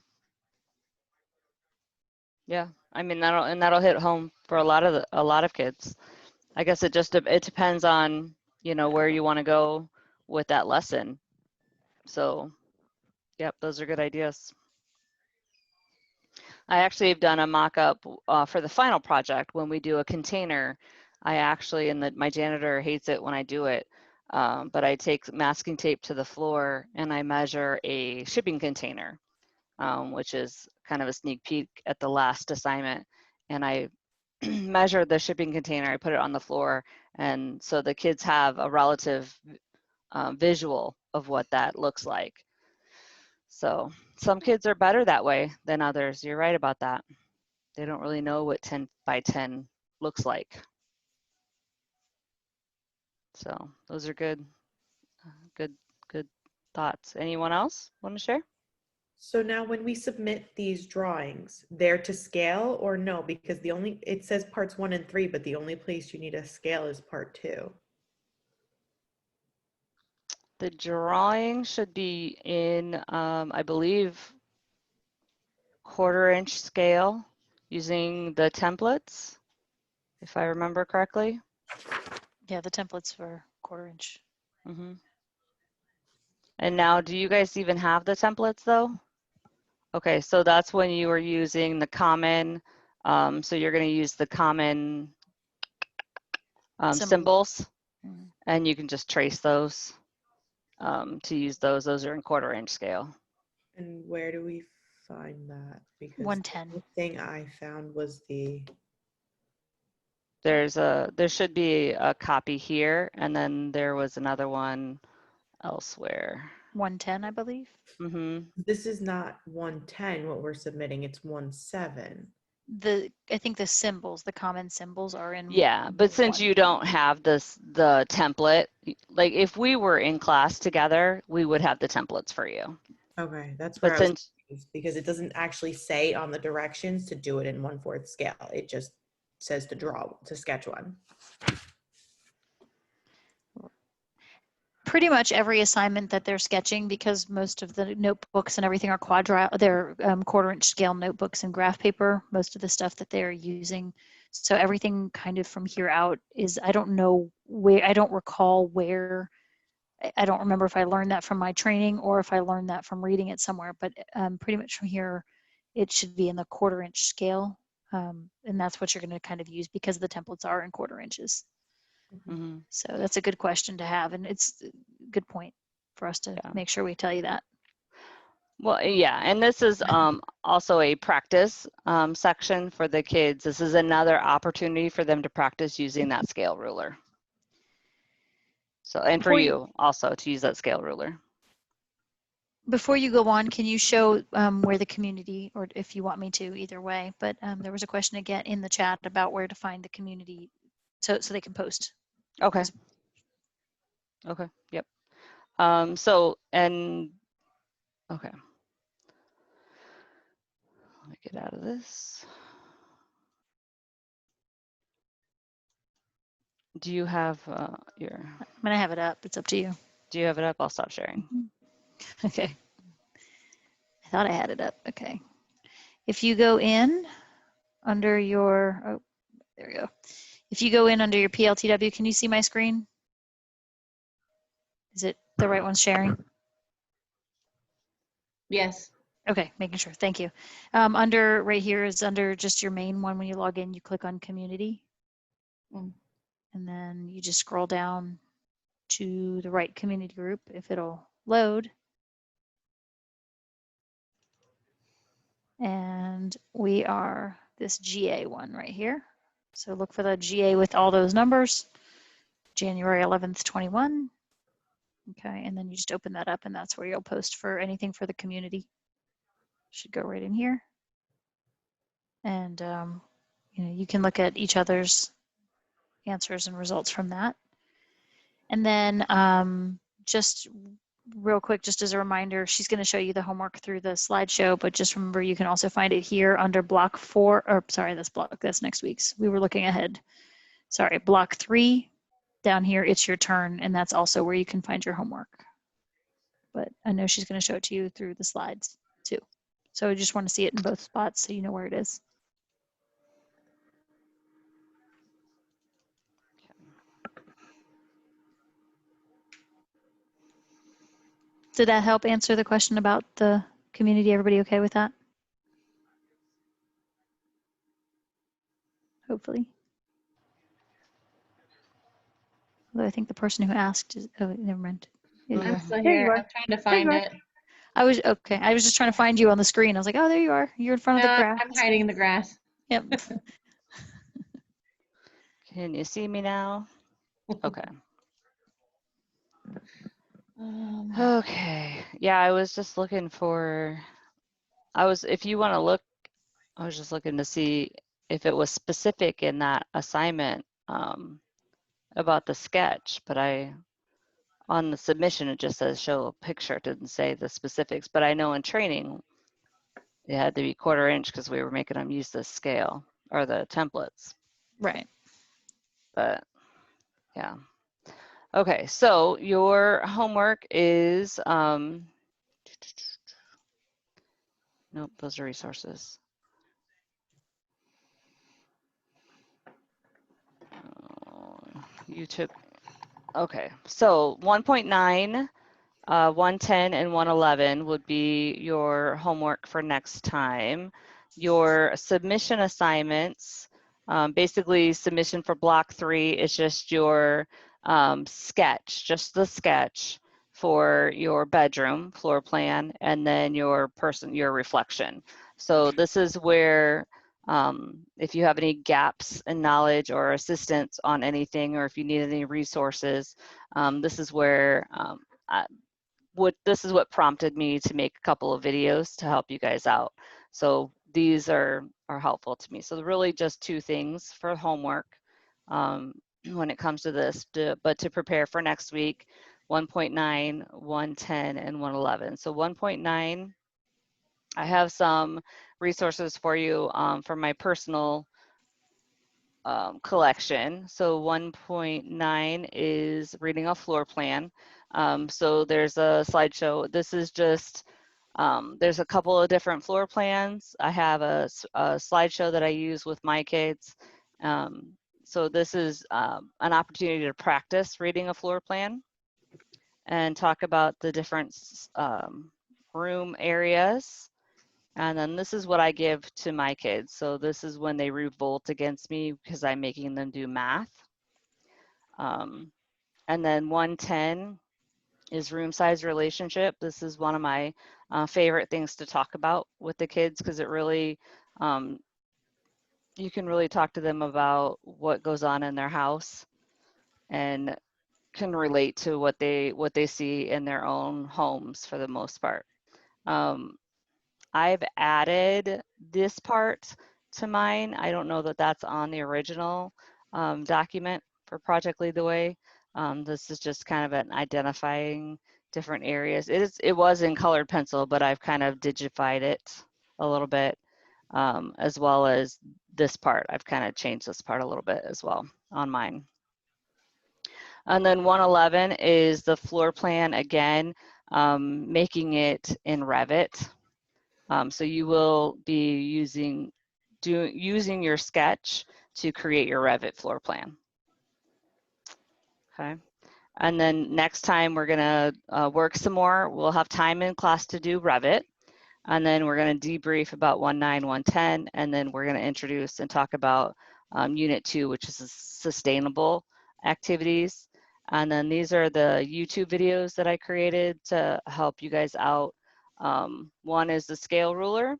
Yeah. I mean, that'll hit home for a lot of kids. I guess it depends on, where you want to go with that lesson. So, yep, those are good ideas. I actually have done a mock-up for the final project when we do a container. I actually, my janitor hates it when I do it, but I take masking tape to the floor and I measure a shipping container, which is kind of a sneak peek at the last assignment. And I measure the shipping container, I put it on the floor, and so the kids have a relative visual of what that looks like. So some kids are better that way than others. You're right about that. They don't really know what 10 by 10 looks like. So those are good thoughts. Anyone else want to share? So now when we submit these drawings, they're to scale or no? Because it says parts 1 and 3, but the only place you need a scale is part 2. The drawing should be in, I believe, 1/4" scale using the templates, if I remember correctly. Yeah, the templates for 1/4". Mm-hmm. And now, do you guys even have the templates though? Okay, so that's when you were using the common, so you're going to use the common symbols, and you can just trace those to use those. Those are in 1/4" scale. And where do we find that? Because 110. the thing I found was There should be a copy here, and then there was another one elsewhere. 110, I believe. Mm-hmm. This is not 110 what we're submitting, it's 17. I think the symbols, the common symbols are in. Yeah, but since you don't have the template, like if we were in class together, we would have the templates for you. Okay, that's where I was confused, because it doesn't actually say on the directions to do it in 1/4 scale. It just says to sketch one. Pretty much every assignment that they're sketching, because most of the notebooks and everything are they're 1/4" scale notebooks and graph paper, most of the stuff that they're using. So everything kind of from here out is, I don't know where, I don't recall where, I don't remember if I learned that from my training or if I learned that from reading it somewhere, but pretty much from here, it should be in the 1/4" scale. And that's what you're going to kind of use because the templates are in 1/4". Mm-hmm. So that's a good question to have, and it's a good point for us to make sure we tell you that. Well, yeah, and this is also a practice section for the kids. This is another opportunity for them to practice using that scale ruler. So, and for you also to use that scale ruler. Before you go on, can you show where the community, or if you want me to, either way, but there was a question again in the chat about where to find the community so they can post. Okay. Okay, yep. Okay. Let me get out of this. Do you have your... I'm gonna have it up, it's up to you. Do you have it up? I'll stop sharing. Okay. I thought I had it up, okay. If you go in under your, oh, there we go. If you go in under your PLTW, can you see my screen? Is it the right one sharing? Yes. Okay, making sure, thank you. Under, right here is under just your main one. When you log in, you click on community. And then you just scroll down to the right community group if it'll load. And we are this GA one right here. So look for the GA with all those numbers, January 11th, 21. Okay, and then you just open that up and that's where you'll post for anything for the community. Should go right in here. And, you can look at each other's answers and results from that. And then just real quick, just as a reminder, she's going to show you the homework through the slideshow, but just remember you can also find it here under block 4, or sorry, that's next week's. We were looking ahead. Sorry, block 3 down here, it's your turn, and that's also where you can find your homework. But I know she's going to show it to you through the slides too. So I just want to see it in both spots so you know where it is. Did that help answer the question about the community? Everybody okay with that? Hopefully. Although I think the person who asked is, oh, never mind. I'm still There you here. are. I'm trying to There you find are. it. I was just trying to find you on the screen. I was like, oh, there you are. You're in front of the grass. I'm hiding in the grass. Yep. Can you see me now? Okay. Okay. Yeah, I was just looking for, if you want to look, I was just looking to see if it was specific in that assignment about the sketch, but on the submission, it just says show a picture. It didn't say the specifics, but I know in training, it had to be 1/4 inch because we were making them use the scale or the templates. Right. But yeah. Okay, so your homework is, nope, those are resources. You took, okay, so 1.9, 110, and 111 would be your homework for next time. Your submission assignments, basically submission for block 3 is just your sketch, just the sketch for your bedroom floor plan, and then your reflection. So this is where if you have any gaps in knowledge or assistance on anything, or if you need any resources, this is where this is what prompted me to make a couple of videos to help you guys out. So these are helpful to me. So really just 2 things for homework when it comes to this, but to prepare for next week, 1.9, 110, and 111. So 1.9, I have some resources for you for my personal collection. So 1.9 is reading a floor plan. So there's a slideshow. This is just, there's a couple of different floor plans. I have a slideshow that I use with my kids. So this is an opportunity to practice reading a floor plan and talk about the different room areas. And then this is what I give to my kids. So this is when they revolt against me because I'm making them do math. And then 110 is room size relationship. This is one of my favorite things to talk about with the kids because it really, you can really talk to them about what goes on in their house and can relate to what they see in their own homes for the most part. I've added this part to mine. I don't know that that's on the original document for Project Lead the Way. This is just kind of an identifying different areas. It was in colored pencil, but I've kind of digified it a little bit, as well as this part. I've kind of changed this part a little bit as well on mine. And then 111 is the floor plan again, making it in Revit. So you will be using your sketch to create your Revit floor plan. Okay. And then next time we're gonna work some more. We'll have time in class to do Revit. And then we're gonna debrief about 1.9, 1.10, and then we're gonna introduce and talk about Unit 2, which is sustainable activities. And then these are the YouTube videos that I created to help you guys out. One is the scale ruler,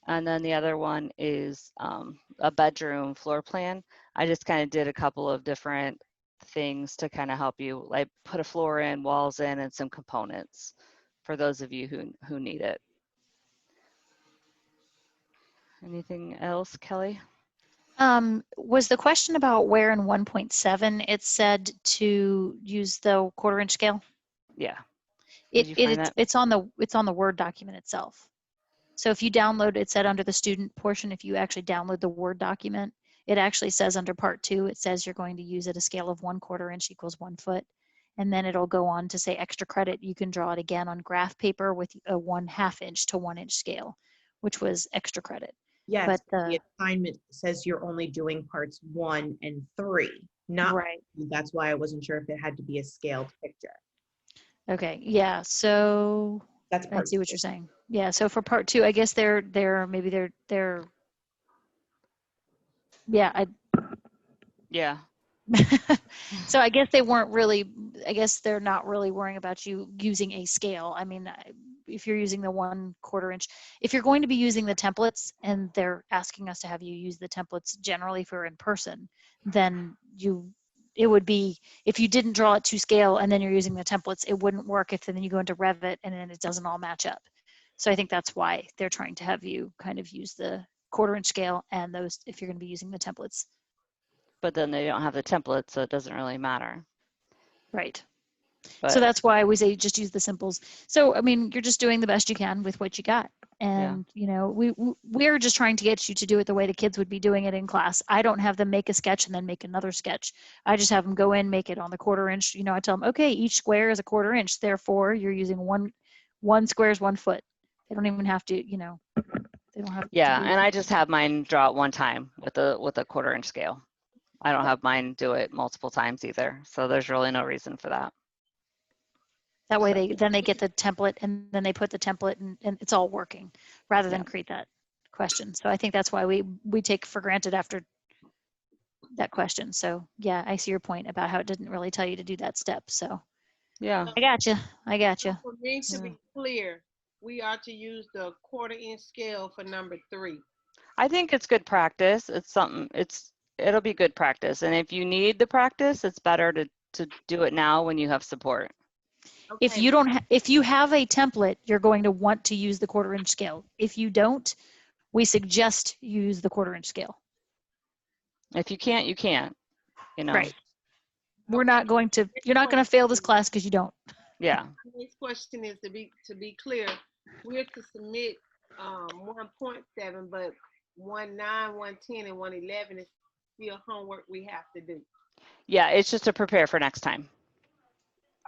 and then the other one is a bedroom floor plan. I just kind of did a couple of different things to kind of help you, like put a floor in, walls in, and some components for those of you who need it. Anything else, Kelly? Was the question about where in 1.7 it said to use the quarter-inch scale? Yeah. Did you find that? It's on the Word document itself. So if you download, it said under the student portion, if you actually download the Word document, it actually says under part 2, it says you're going to use at a scale of 1/4 inch equals 1 foot. And then it'll go on to say extra credit. You can draw it again on graph paper with a 1/2 inch to 1 inch scale, which was extra credit. Yes, But the assignment says you're only doing parts 1 and 3, not right. That's why I wasn't sure if it had to be a scaled picture. Okay, yeah, so That's I part see what you're saying. Yeah, so for part 2, I guess they're yeah, Yeah. so I guess they weren't really, I guess they're not really worrying about you using a scale. I mean, if you're using the 1/4 inch, if you're going to be using the templates and they're asking us to have you use the templates generally for in person, then it would be, if you didn't draw it to scale and then you're using the templates, it wouldn't work if then you go into Revit and then it doesn't all match up. So I think that's why they're trying to have you kind of use the 1/4 inch scale and those if you're going to be using the templates. But then they don't have the template, so it doesn't really matter. Right. But, so that's why we say just use the simples. So, I mean, you're just doing the best you can with what you got. And, you know, we're just trying to get you to do it the way the kids would be doing it in class. I don't have them make a sketch and then make another sketch. I just have them go in, make it on the 1/4 inch. You know, I tell them, okay, each square is a 1/4 inch. Therefore, you're using one square is 1 foot. They don't even have to, you know, they don't have yeah, to and I just have mine draw it one time with a 1/4 inch scale. I don't have mine do it multiple times either. So there's really no reason for that. That way they get the template and then they put the template and it's all working rather than create that question. So I think that's why we take for granted after that question. So yeah, I see your point about how it didn't really tell you to do that step. So yeah, I got you. For me to be clear, we are to use the 1/4 inch scale for number 3. I think it's good practice. It's something, it'll be good practice. And if you need the practice, it's better to do it now when you have support. Okay. If you have a template, you're going to want to use the 1/4 inch scale. If you don't, we suggest you use the 1/4 inch scale. If you can't, you can't, you know. Right. You're not going to fail this class because you don't. Yeah. The next question is to be clear, we're to submit 1.7, but 1.9, 1.10, and 1.11 is still homework we have to do. Yeah, it's just to prepare for next time.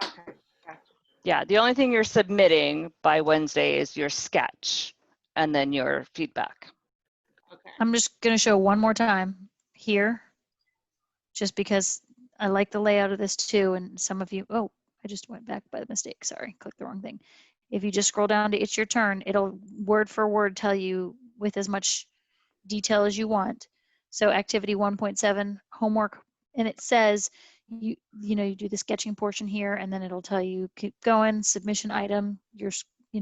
Okay, gotcha. Yeah, the only thing you're submitting by Wednesday is your sketch and then your feedback. Okay. I'm just going to show one more time here, just because I like the layout of this too. And some of you, oh, I just went back by mistake. Sorry, clicked the wrong thing. If you just scroll down to It's Your Turn, it'll word for word tell you with as much detail as you want. So activity 1.7 homework, and it says you do the sketching portion here, and then it'll tell you keep going, submission item,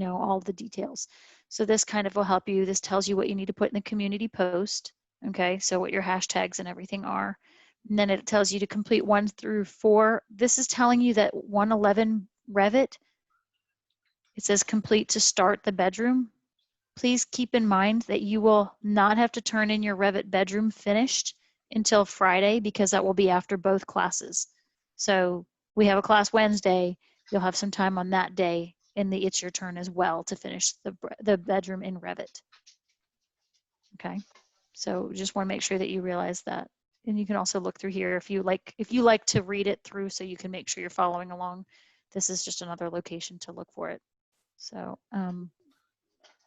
all the details. So this kind of will help you. This tells you what you need to put in the community post. Okay, so what your hashtags and everything are. And then it tells you to complete 1 through 4. This is telling you that 111 Revit, it says complete to start the bedroom. Please keep in mind that you will not have to turn in your Revit bedroom finished until Friday, because that will be after both classes. So we have a class Wednesday. You'll have some time on that day in the It's Your Turn as well to finish the bedroom in Revit. Okay, so just want to make sure that you realize that. And you can also look through here if you like to read it through, so you can make sure you're following along. This is just another location to look for it. So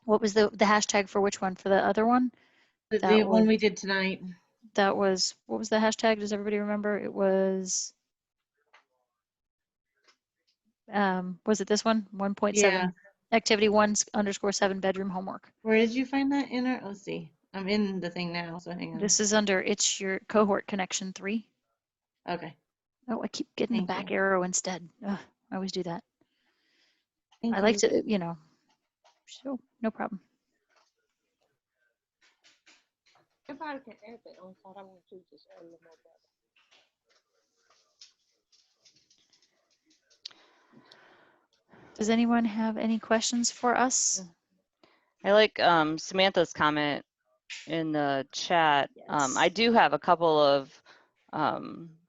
what was the hashtag for which one? For the other one? The one we did tonight. That was, what was the hashtag? Does everybody remember? It was it this one? 1.7. Yeah. Activity 1_7 bedroom homework. Where did you find that in our, let's see. I'm in the thing now, so hang on. This is under It's Your Cohort Connection 3. Okay. Oh, I keep getting the back arrow instead. Ugh, I always do that. Thank I like you. to, so no problem. Everybody can add their own thought. I want to just add a little more better. Does anyone have any questions for us? I like Samantha's comment in the chat. Yes. I do have a couple of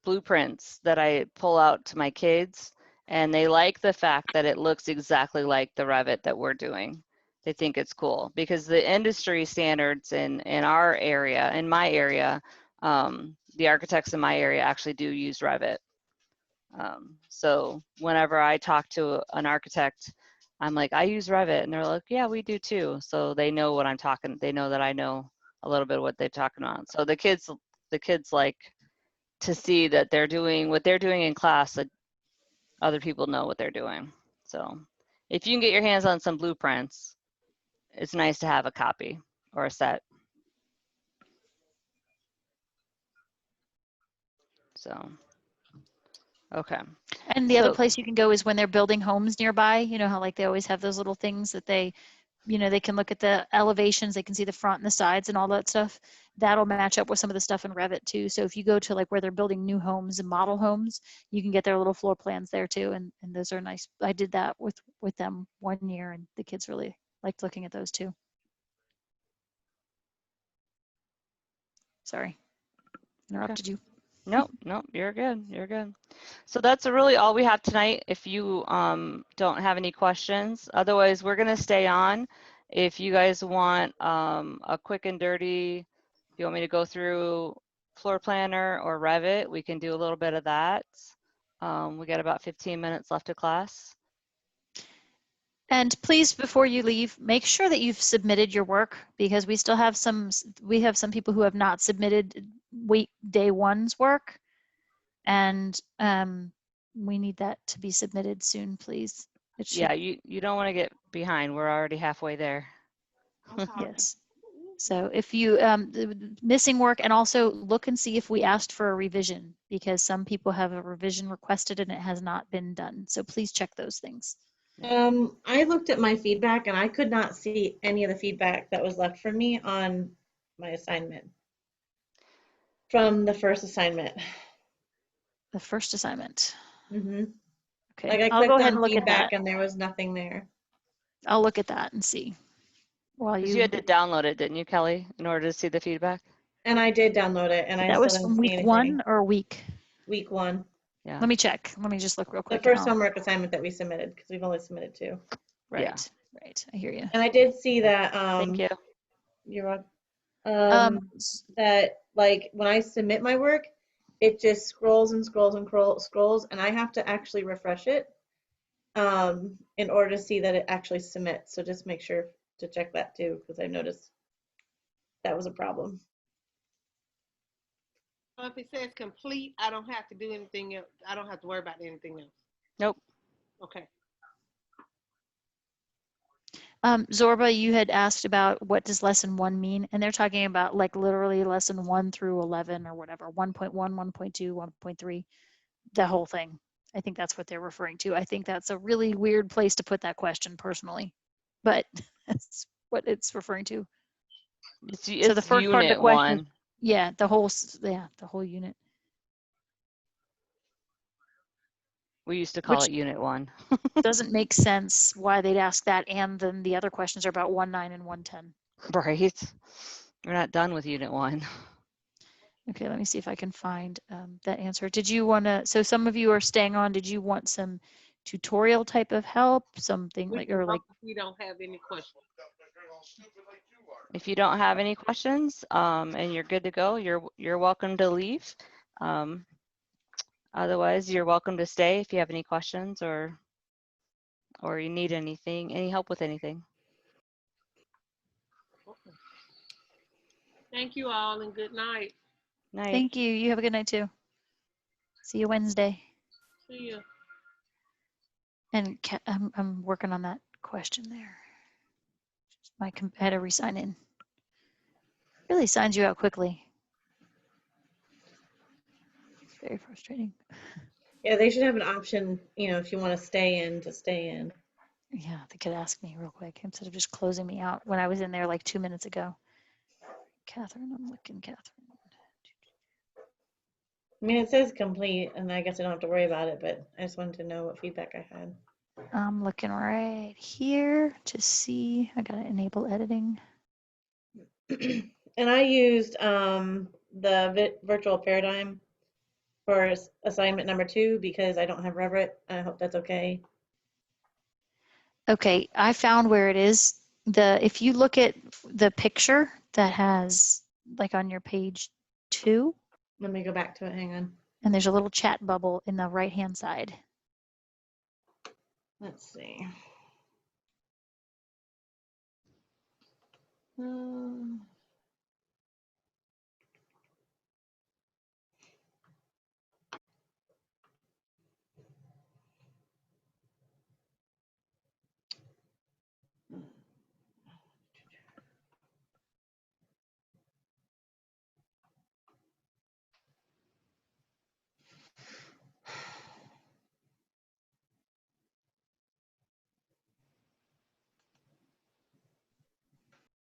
blueprints that I pull out to my kids, and they like the fact that it looks exactly like the Revit that we're doing. They think it's cool because the industry standards in our area, in my area, the architects in my area actually do use Revit. So whenever I talk to an architect, I'm like, I use Revit, and they're like, yeah, we do too. So they know what I'm talking. They know that I know a little bit what they're talking about. So the kids like to see that they're doing what they're doing in class, that other people know what they're doing. So if you can get your hands on some blueprints, it's nice to have a copy or a set. So, okay. And the other So- place you can go is when they're building homes nearby. You know how like they always have those little things that they, you know, they can look at the elevations, they can see the front and the sides and all that stuff. That'll match up with some of the stuff in Revit too. So if you go to like where they're building new homes and model homes, you can get their little floor plans there too. And those are nice. I did that with them one year, and the kids really liked looking at those too. Sorry, interrupted you. Nope, you're good. You're good. So that's really all we have tonight. If you don't have any questions, otherwise we're gonna stay on. If you guys want a quick and dirty, if you want me to go through Floor Planner or Revit, we can do a little bit of that. We got about 15 minutes left of class. And please, before you leave, make sure that you've submitted your work, because we still have some people who have not submitted day one's work, and we need that to be submitted soon, please. It should, Yeah, you don't want to get behind. We're already halfway there. yes. So if you missing work, and also look and see if we asked for a revision, because some people have a revision requested and it has not been done. So please check those things. I looked at my feedback and I could not see any of the feedback that was left for me on my assignment from the first assignment. The first assignment. Mm-hmm. Okay, Like I I'll go clicked ahead on and look at feedback that. and there was nothing there. I'll look at that and see. While Because you had to download it, didn't you, Kelly, in order to see the feedback? And I did download it, and I that still was didn't from see week anything. 1 or week? Week 1. Yeah. Let me check. Let me just look real The quick. first homework assignment that we submitted, because we've only submitted 2. Right. Right. I hear you. And I did see that. Thank you. You're welcome. That like when I submit my work, it just scrolls and scrolls and scrolls, and I have to actually refresh it in order to see that it actually submits. So just make sure to check that too, because I noticed that was a problem. So if it says complete, I don't have to do anything else. I don't have to worry about anything else. Nope. Okay. Zorba, you had asked about what does lesson 1 mean, and they're talking about like literally lesson 1 through 11 or whatever, 1.1, 1.2, 1.3, the whole thing. I think that's what they're referring to. I think that's a really weird place to put that question personally, but that's what it's referring to. It's So the first part of the unit question, 1. yeah, the whole unit. We used to call Which it unit 1. doesn't make sense why they'd ask that, and then the other questions are about 1.9 and 1.10. Right. We're not done with unit 1. Okay, let me see if I can find that answer. Did you want to, so some of you are staying on, did you want some tutorial type of help, something like, or like, We don't have any questions. If you don't have any questions and you're good to go, you're welcome to leave. Otherwise, you're welcome to stay if you have any questions or you need anything, any help with anything. Thank you all and good night. Night. thank you. You have a good night too. See you Wednesday. See you. And I'm working on that question there. I had to re-sign in. Really signs you out quickly. It's very frustrating. Yeah, they should have an option, you know, if you want to stay in, to stay in. Yeah, they could ask me real quick instead of just closing me out when I was in there like 2 minutes ago. Catherine, I'm looking, Catherine. I mean, it says complete, and I guess I don't have to worry about it, but I just wanted to know what feedback I had. I'm looking right here to see. I gotta enable editing. And I used the virtual paradigm for assignment number 2 because I don't have Revit. I hope that's okay. Okay, I found where it is. If you look at the picture that has, like on your page 2, Let me go back to it. Hang on. and there's a little chat bubble in the right-hand side. Let's see.